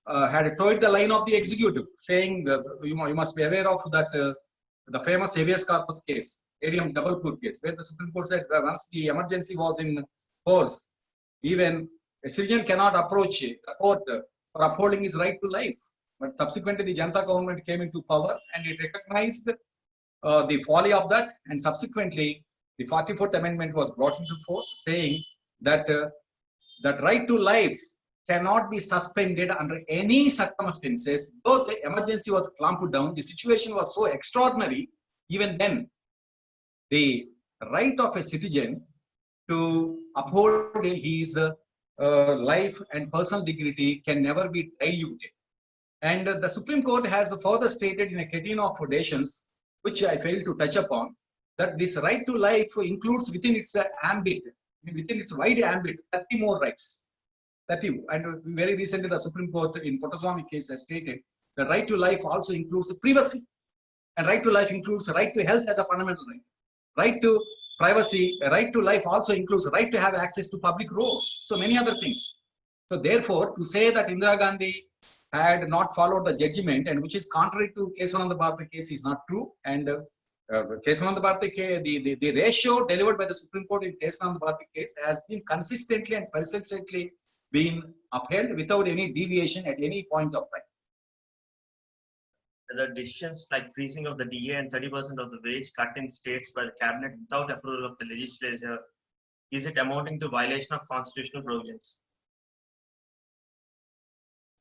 had toed the line of the executive, saying you must be aware of that the famous habeas corpus case, ADM Jabalpur case, where the Supreme Court said once the emergency was in force, even a citizen cannot approach the court for upholding his right to life. But subsequently, the Janata government came into power and it recognized the folly of that, and subsequently, the 44th Amendment was brought into force, saying that that right to life cannot be suspended under any circumstances. Though the emergency was clamped down, the situation was so extraordinary, even then, the right of a citizen to uphold his life and personal dignity can never be diluted. And the Supreme Court has further stated in a catena of audations, which I failed to touch upon, that this right to life includes within its ambit, within its wide ambit, 30 more rights. 30. And very recently, the Supreme Court in Potoswami case has stated the right to life also includes privacy, and right to life includes right to health as a fundamental right. Right to privacy, right to life also includes right to have access to public roads. So many other things. So therefore, to say that Indira Gandhi had not followed the judgment, and which is contrary to Kesavananda Bharati case, is not true. And Kesavananda Bharati case, the ratio delivered by the Supreme Court in Kesavananda Bharati case has been consistently and persistently been upheld without any deviation at any point of time. the decisions like freezing of the DA and 30% of the wage cut in states by the cabinet without approval of the legislature, is it amounting to violation of constitutional provisions?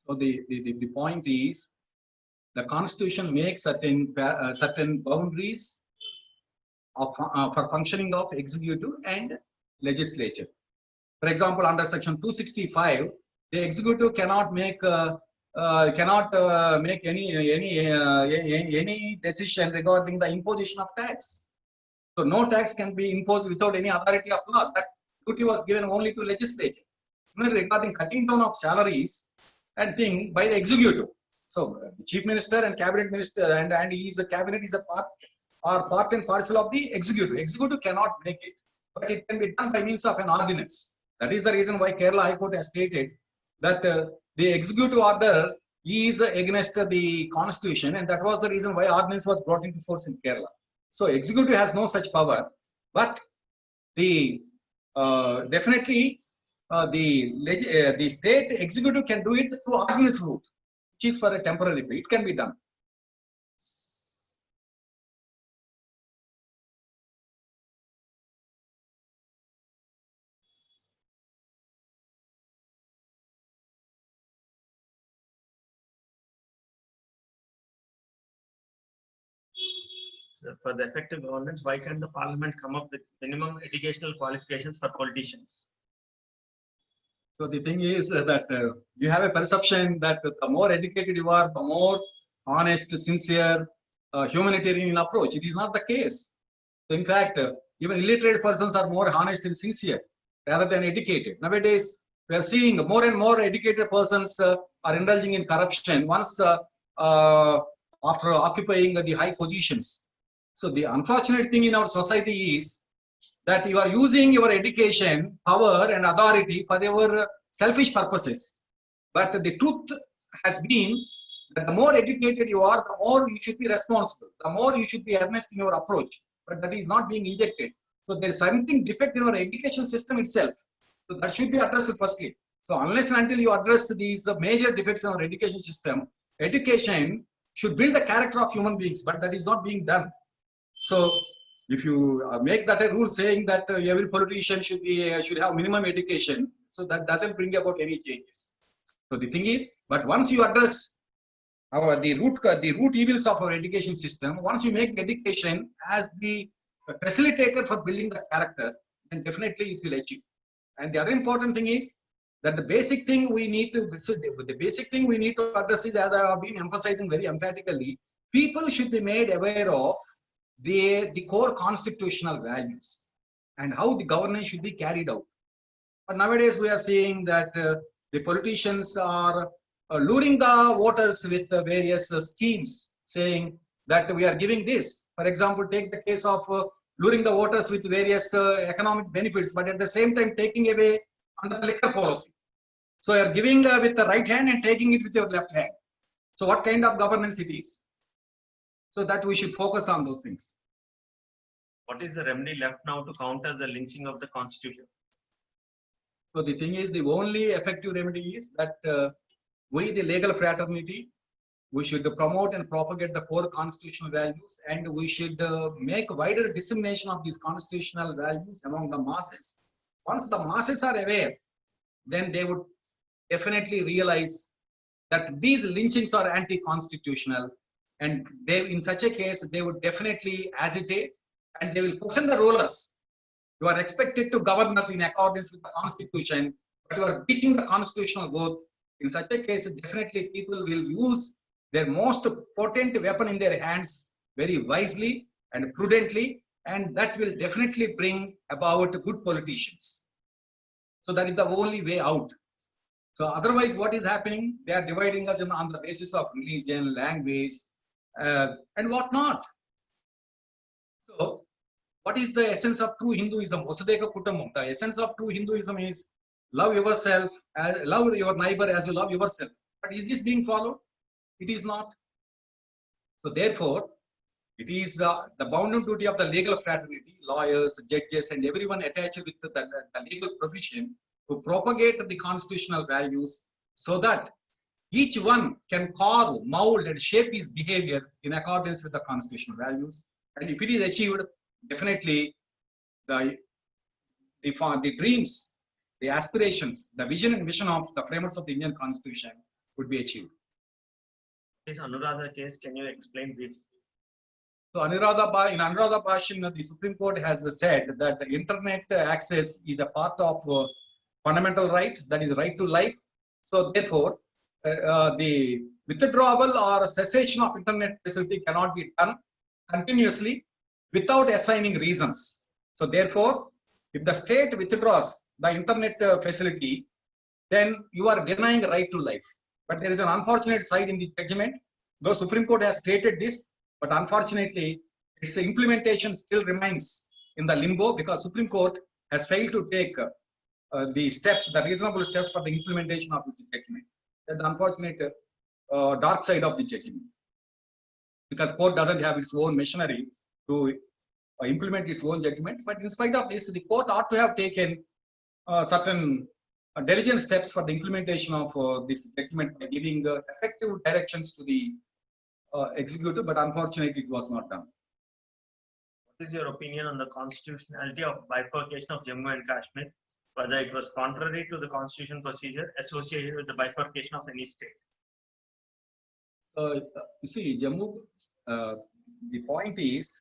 So the point is, the Constitution makes certain boundaries of, for functioning of executive and legislature. For example, under Section 265, the executive cannot make any decision regarding the imposition of tax. So no tax can be imposed without any authority of law. That duty was given only to legislature. Even regarding cutting down of salaries and thing by the executive. So the chief minister and cabinet minister and he is a cabinet is a part and parcel of the executive. Executive cannot make it, but it can be done by means of an ordinance. That is the reason why Kerala High Court has stated that the executive order is against the constitution, and that was the reason why ordinance was brought into force in Kerala. So executive has no such power, but the definitely the state executive can do it through ordinance route, which is for a temporary period. It can be done. So for the effective governance, why can't the parliament come up with minimum educational qualifications for politicians? So the thing is that you have a perception that the more educated you are, the more honest, sincere, humanitarian in approach. It is not the case. So in fact, even illiterate persons are more honest and sincere rather than educated. Nowadays, we are seeing more and more educated persons are indulging in corruption once after occupying the high positions. So the unfortunate thing in our society is that you are using your education, power and authority for your selfish purposes. But the truth has been that the more educated you are, the more you should be responsible, the more you should be earnest in your approach. But that is not being injected. So there is something defect in our education system itself. So that should be addressed firstly. So unless and until you address these major defects in our education system, education should build the character of human beings, but that is not being done. So if you make that a rule saying that every politician should have minimum education, so that doesn't bring about any changes. So the thing is, but once you address the root evils of our education system, once you make education as the facilitator for building the character, then definitely it will achieve. And the other important thing is that the basic thing we need to address is, as I have been emphasizing very emphatically, people should be made aware of the core constitutional values and how the governance should be carried out. But nowadays we are seeing that the politicians are luring the voters with various schemes, saying that we are giving this. For example, take the case of luring the voters with various economic benefits, but at the same time taking away under the liquor policy. So you are giving with the right hand and taking it with your left hand. So what kind of governance it is? So that we should focus on those things. What is the remedy left now to counter the lynching of the constitution? So the thing is, the only effective remedy is that we, the legal fraternity, we should promote and propagate the core constitutional values, and we should make wider dissemination of these constitutional values among the masses. Once the masses are aware, then they would definitely realize that these lynchings are anti-constitutional, and they, in such a case, they would definitely agitate and they will question the rulers. You are expected to govern us in accordance with the constitution, but you are breaching the constitutional oath. In such a case, definitely people will use their most potent weapon in their hands very wisely and prudently, and that will definitely bring about good politicians. So that is the only way out. So otherwise, what is happening? They are dividing us on the basis of religion, language, and whatnot. So, what is the essence of true Hinduism? Vasudhaiva Kutumbakam. The essence of true Hinduism is love yourself, love your neighbor as you love yourself. But is this being followed? It is not. So therefore, it is the bounden duty of the legal fraternity, lawyers, judges, and everyone attached with the legal profession to propagate the constitutional values, so that each one can carve, mold, and shape his behavior in accordance with the constitutional values. And if it is achieved, definitely the dreams, the aspirations, the vision and mission of the framers of the Indian Constitution would be achieved. This Anuradha case, can you explain briefly? So in Anuradha Bhashan, the Supreme Court has said that the internet access is a part of fundamental right, that is right to life. So therefore, the withdrawal or cessation of internet facility cannot be done continuously without assigning reasons. So therefore, if the state withdraws the internet facility, then you are denying a right to life. But there is an unfortunate side in the judgment. Though Supreme Court has stated this, but unfortunately, its implementation still remains in the limbo because Supreme Court has failed to take the steps, the reasonable steps for the implementation of this judgment. That's the unfortunate dark side of the judgment. Because court doesn't have its own machinery to implement its own judgment. But in spite of this, the court ought to have taken certain diligent steps for the implementation of this judgment by giving effective directions to the executive, but unfortunately it was not done. What is your opinion on the constitutionality of bifurcation of Jammu and Kashmir? Whether it was contrary to the constitution procedure associated with the bifurcation of any state? You see, Jammu, the point is,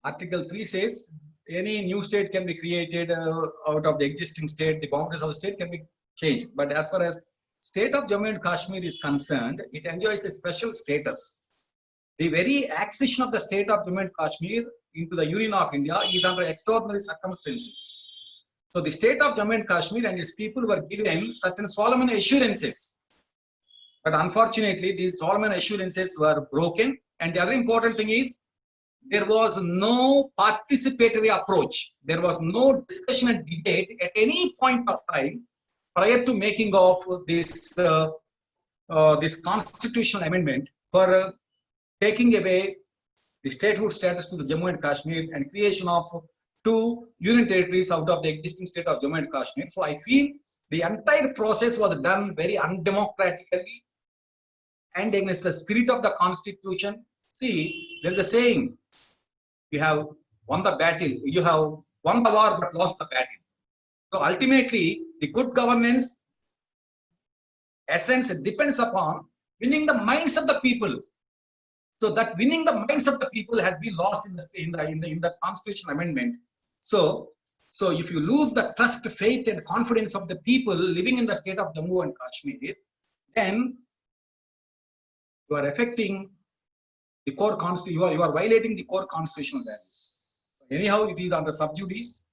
Article 3 says any new state can be created out of the existing state, the boundaries of the state can be changed. But as far as state of Jammu and Kashmir is concerned, it enjoys a special status. The very accession of the state of Jammu and Kashmir into the Union of India is under extraordinary circumstances. So the state of Jammu and Kashmir and its people were given certain solemn assurances. But unfortunately, these solemn assurances were broken. And the other important thing is, there was no participatory approach. There was no discussion and debate at any point of time prior to making of this, this constitutional amendment for taking away the statehood status to the Jammu and Kashmir and creation of 2 union territories out of the existing state of Jammu and Kashmir. So I feel the entire process was done very undemocratically and against the spirit of the constitution. See, there is a saying, you have won the battle, you have won the war but lost the battle. So ultimately, the good governance essence depends upon winning the minds of the people. So that winning the minds of the people has been lost in the constitutional amendment. So if you lose the trust, faith, and confidence of the people living in the state of Jammu and Kashmir, then you are affecting the core constitution. You are violating the core constitutional values. Anyhow, it is under sub judice,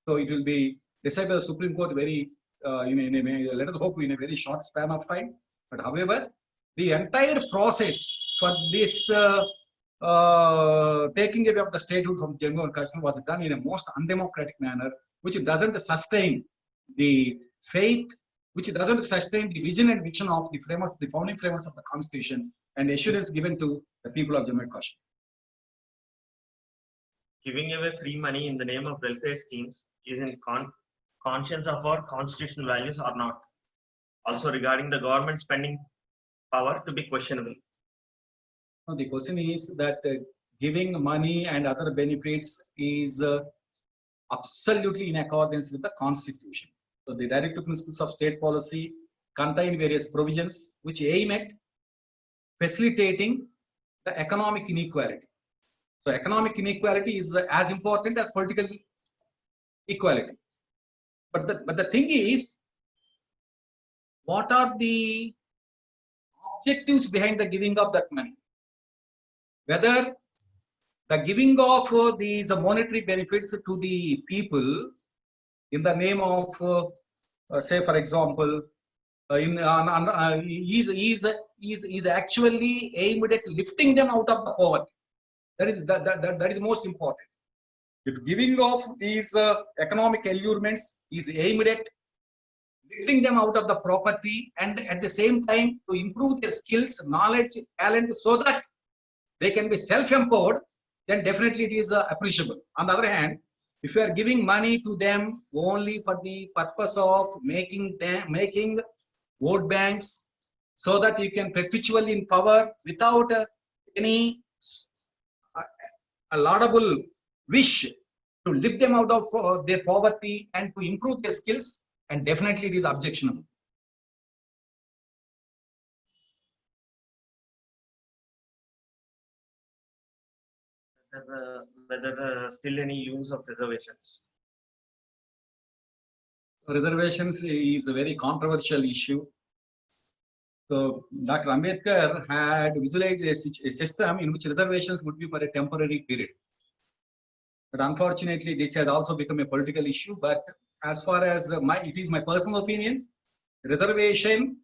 so it will be decided by the Supreme Court very, let us hope, in a very short span of time. But however, the entire process for this taking away of the statehood from Jammu and Kashmir was done in a most undemocratic manner, which doesn't sustain the faith, which doesn't sustain the vision and mission of the framers, the founding framers of the Constitution, and assurance given to the people of Jammu and Kashmir. Giving away free money in the name of welfare schemes is in conscience of our constitutional values or not? Also regarding the government spending power to be questionable. No, the question is that giving money and other benefits is absolutely in accordance with the Constitution. So the directive principles of state policy contain various provisions which aim at facilitating the economic inequality. So economic inequality is as important as political equality. But the thing is, what are the objectives behind the giving of that money? Whether the giving of these monetary benefits to the people in the name of, say for example, is actually aimed at lifting them out of the poverty. That is most important. If giving of these economic allurements is aimed at lifting them out of the poverty and at the same time to improve their skills, knowledge, talent, so that they can be self-empowered, then definitely it is appreciable. On the other hand, if you are giving money to them only for the purpose of making vote banks, so that you can perpetually in power without any a laudable wish to lift them out of their poverty and to improve their skills, and definitely it is objectionable. Whether still any use of reservations? Reservations is a very controversial issue. So Dr. Ambedkar had visualized a system in which reservations would be for a temporary period. But unfortunately, this has also become a political issue. But as far as it is my personal opinion, reservation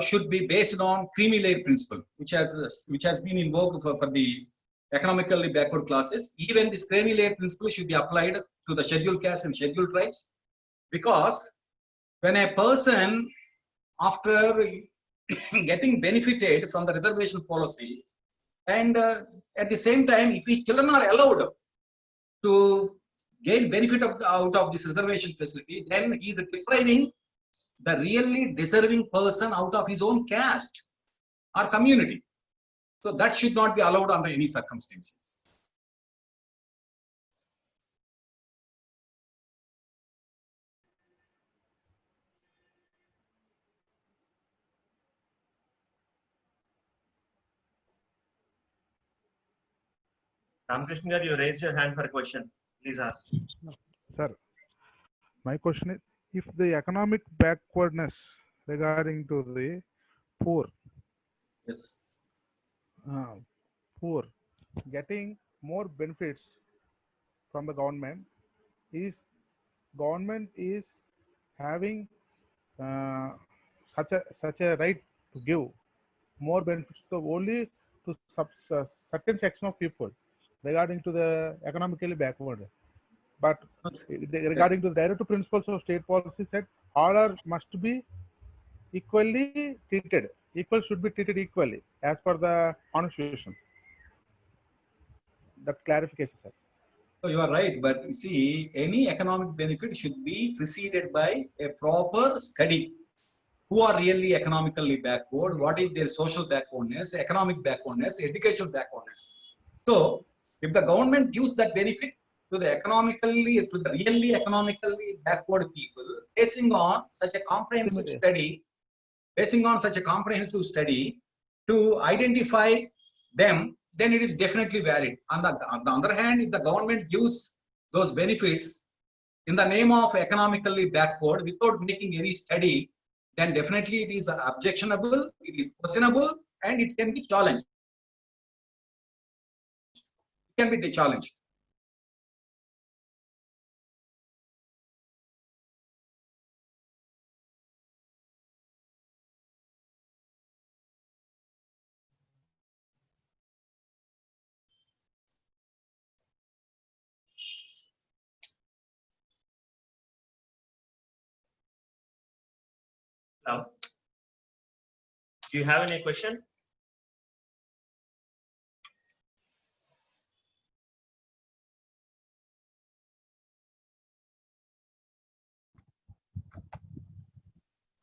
should be based on creamy layer principle, which has been invoked for the economically backward classes. Even this creamy layer principle should be applied to the scheduled castes and scheduled tribes, because when a person, after getting benefited from the reservation policy, and at the same time, if his children are allowed to gain benefit out of this reservation facility, then he is depriving the really deserving person out of his own caste or community. So that should not be allowed under any circumstances. Ramakrishna, you raised your hand for a question. Please ask. Sir, my question is, if the economic backwardness regarding to the poor, Yes. poor getting more benefits from the government, is government is having such a right to give more benefits to only to certain section of people regarding to the economically backward. But regarding to the directive principles of state policy, said all are must be equally treated. Equal should be treated equally as per the constitution. That clarification, sir. So you are right, but you see, any economic benefit should be preceded by a proper study. Who are really economically backward? What is their social backwardness, economic backwardness, educational backwardness? So, if the government gives that benefit to the really economically backward people, basing on such a comprehensive study, to identify them, then it is definitely valid. On the other hand, if the government gives those benefits in the name of economically backward without making any study, then definitely it is objectionable, it is questionable, and it can be challenged. It can be challenged. Now, do you have any question?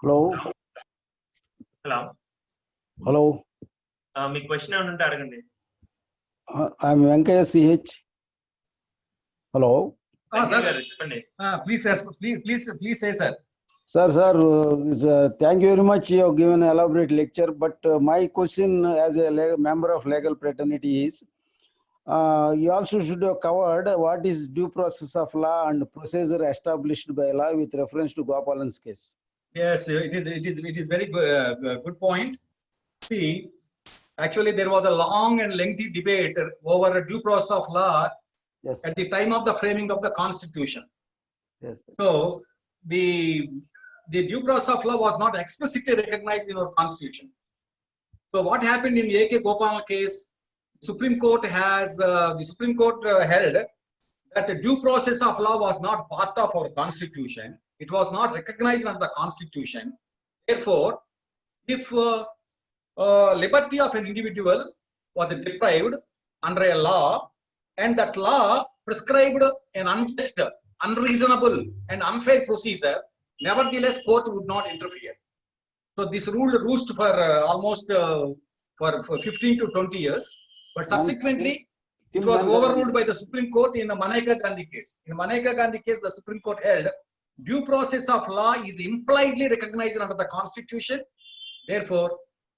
Hello. Hello. Hello. Me question ఏమైనా ఉంటే అడగండి. I'm Venkaya CH. Hello. Sir. చెప్పండి. Please say, sir. Sir, thank you very much. You have given an elaborate lecture, but my question as a member of legal fraternity is, you also should have covered what is due process of law and procedure established by law with reference to Gopalan's case. Yes, it is very good point. See, actually there was a long and lengthy debate over a due process of law. Yes. At the time of the framing of the Constitution. Yes. So the due process of law was not explicitly recognized in our Constitution. So what happened in A.K. Gopalan case? Supreme Court held that the due process of law was not part of our Constitution. It was not recognized under the Constitution. Therefore, if liberty of an individual was deprived under a law, and that law prescribed an unjust, unreasonable, and unfair procedure, Nevertheless, court would not interfere. So this rule roost for almost for 15 to 20 years, but subsequently it was overruled by the Supreme Court in the Maneka Gandhi case. In Maneka Gandhi case, the Supreme Court held due process of law is impliedly recognized under the Constitution. Therefore,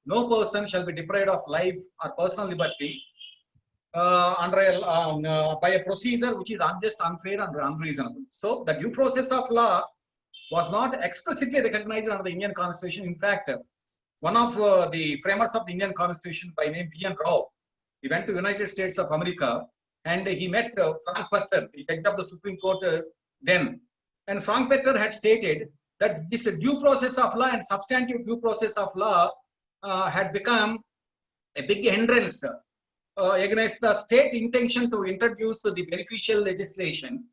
no person shall be deprived of life or personal liberty by a procedure which is unjust, unfair, and unreasonable. So the due process of law was not explicitly recognized under the Indian Constitution. In fact, one of the framers of the Indian Constitution by name B.N. Rao, he went to United States of America and he met Frank Petter, the judge of the Supreme Court then. And Frank Petter had stated that this due process of law and substantive due process of law had become a big hindrance against the state intention to introduce the beneficial legislation,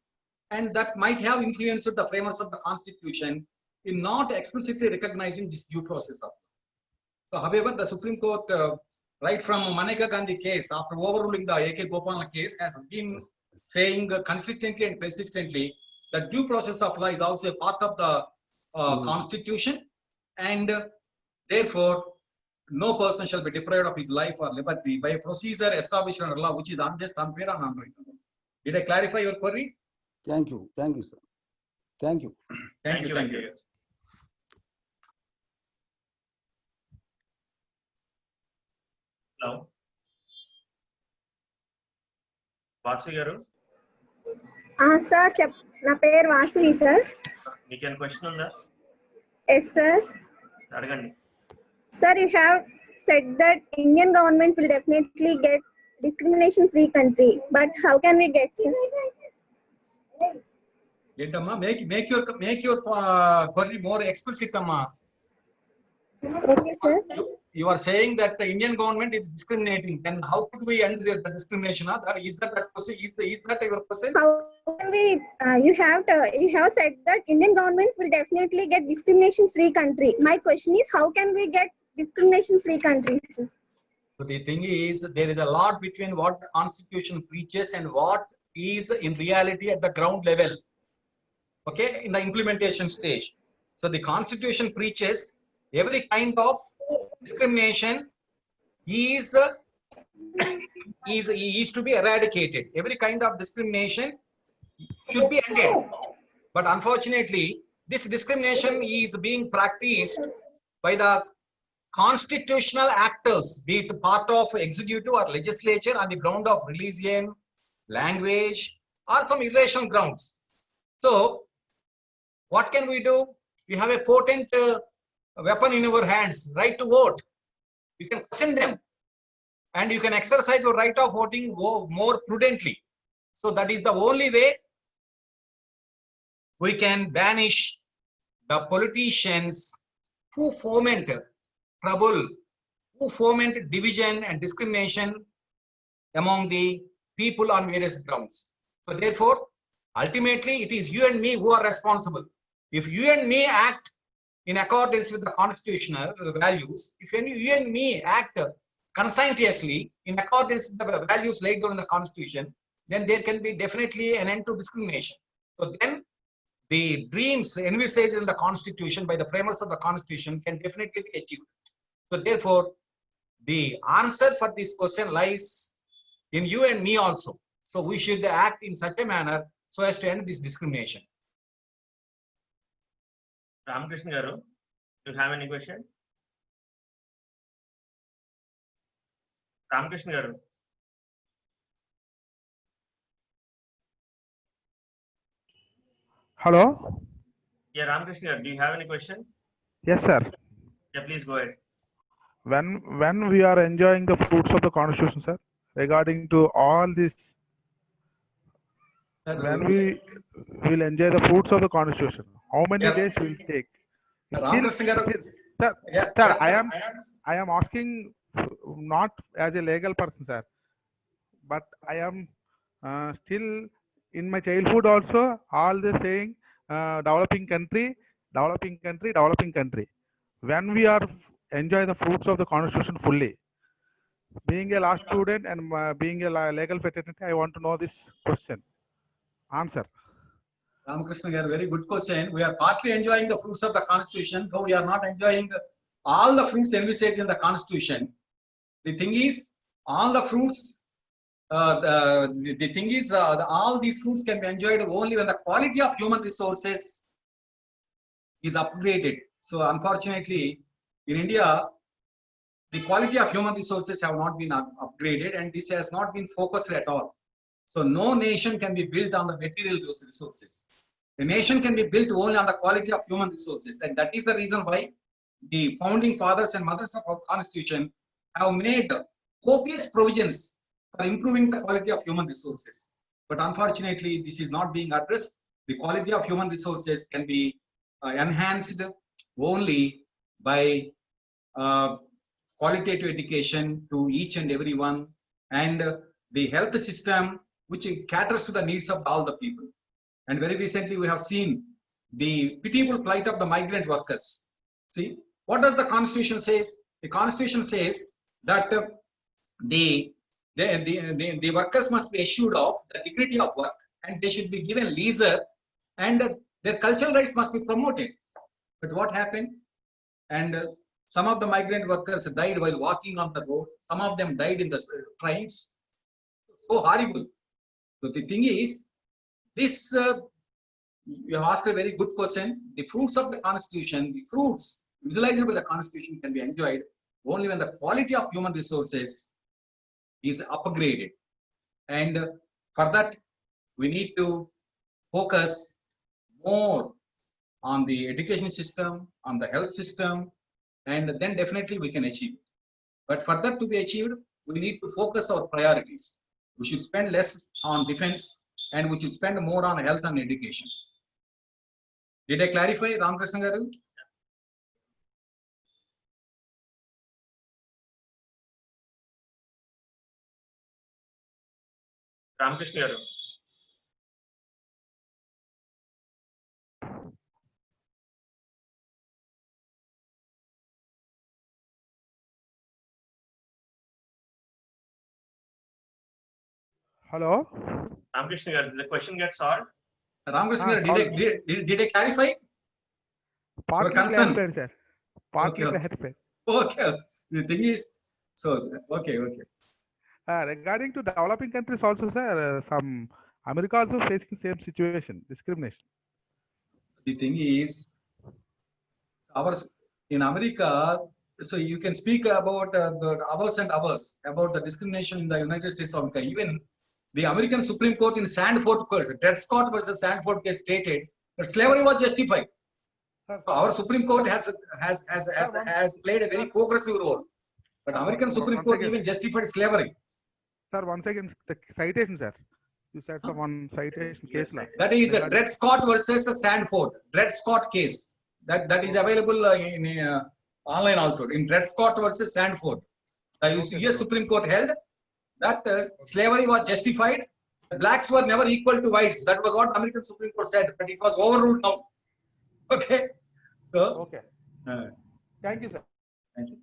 and that might have influenced the framers of the Constitution in not explicitly recognizing this due process of law. So, however, the Supreme Court, right from Maneka Gandhi case, after overruling the A.K. Gopala case, has been saying consistently and persistently that due process of law is also a part of the Constitution, and therefore no person shall be deprived of his life or liberty by a procedure established under law which is unjust, unfair, and unreasonable. Did I clarify your query? Thank you, sir. Thank you. Thank you. Hello. Vasu garu, sir నా పేరు Vasavi sir. మీకేం question ఉందా? Yes sir. అడగండి. Sir, you have said that Indian government will definitely get discrimination free country, but how can we get, sir? Yentamma, make your query more explicit, amma. Okay, sir. You are saying that the Indian government is discriminating. Then how could we end the discrimination? Is that question? Is that your question? How can we? You have said that Indian government will definitely get discrimination free country. My question is, how can we get discrimination free country, sir? So the thing is, there is a lot between what the Constitution preaches and what is in reality at the ground level. Okay, in the implementation stage. So the Constitution preaches every kind of discrimination is to be eradicated. Every kind of discrimination should be ended. But unfortunately, this discrimination is being practiced by the constitutional actors, be it part of executive or legislature, on the ground of religion, language, or some irrational grounds. So, what can we do? You have a potent weapon in your hands, right to vote. You can question them, and you can exercise your right of voting more prudently. So that is the only way we can banish the politicians who foment trouble, who foment division and discrimination among the people on various grounds. So therefore, ultimately, it is you and me who are responsible. If you and me act in accordance with the constitutional values, if you and me act conscientiously in accordance with the values laid down in the Constitution, then there can be definitely an end to discrimination. So then the dreams envisaged in the Constitution by the framers of the Constitution can definitely be achieved. So therefore, the answer for this question lies in you and me also. So we should act in such a manner so as to end this discrimination. Ramakrishna garu, do you have any question? Ramakrishna garu. Hello. Yeah, Ramakrishna garu, do you have any question? Yes, sir. Yeah, please go ahead. When we are enjoying the fruits of the Constitution, sir, regarding to all this, when we will enjoy the fruits of the Constitution, how many days will take? Sir, I am asking not as a legal person, sir, but I am still in my childhood also all the saying developing country. When we are enjoy the fruits of the Constitution fully, being a law student and being a legal fraternity, I want to know this question. Answer. Ramakrishna garu, very good question. We are partly enjoying the fruits of the Constitution, though we are not enjoying all the fruits envisaged in the Constitution. The thing is, all the fruits, the thing is, all these fruits can be enjoyed only when the quality of human resources is upgraded. So unfortunately, in India, the quality of human resources have not been upgraded, and this has not been focused at all. So no nation can be built on the material resources. A nation can be built only on the quality of human resources, and that is the reason why the founding fathers and mothers of our Constitution have made copious provisions for improving the quality of human resources. But unfortunately, this is not being addressed. The quality of human resources can be enhanced only by qualitative education to each and everyone, and the health system which caters to the needs of all the people. And very recently we have seen the pitiable plight of the migrant workers. See, what does the Constitution says? The Constitution says that the workers must be assured of the dignity of work, and they should be given leisure, and their cultural rights must be promoted. But what happened? And some of the migrant workers died while walking on the road. Some of them died in the trains. So horrible. So the thing is, this you have asked a very good question. The fruits of the Constitution, the fruits visualized by the Constitution can be enjoyed only when the quality of human resources is upgraded. And for that, we need to focus more on the education system, on the health system, and then definitely we can achieve it. But for that to be achieved, we need to focus our priorities. We should spend less on defense, and we should spend more on health and education. Did I clarify, Ramakrishna garu? Ramakrishna garu. Hello? Ramakrishna garu, the question gets solved. Ramakrishna garu, did I clarify? Partly concern. clarified, sir. Partly Okay. clarified. Okay. The thing is, so okay. Regarding to developing countries also, sir, some America also facing same situation, discrimination. The thing is, in America, so you can speak about the hours and hours about the discrimination in the United States of America. Even the American Supreme Court in Sandford case, Dred Scott versus Sandford case, stated that slavery was justified. Sir, So our Supreme Court has played a very progressive role. But American Supreme Court even justified slavery. Sir, once again, the citation, sir. You said some one citation case law. That is Dred Scott versus Sandford. Dred Scott case. That is available in online also. In Dred Scott versus Sandford, the US Supreme Court held that slavery was justified. Blacks were never equal to whites. That was what American Supreme Court said, but it was overruled now. Okay. So. Okay. Thank you, sir. Thank you.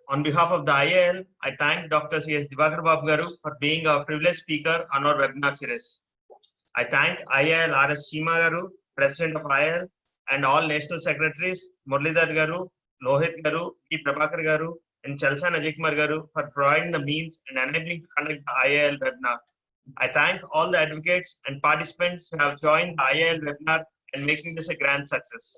On behalf of the IIL, I thank Dr. C.H. Divakar Babu garu for being our privileged speaker on our webinar series. I thank IIL R.S. Seema garu, President of IIL, and all national secretaries, Muralidhar garu, Lohit garu, E. Prabhakar garu, and Chalsan Ajay Kumar garu for providing the means and enabling to conduct the IIL webinar. I thank all the advocates and participants who have joined the IIL webinar and making this a grand success.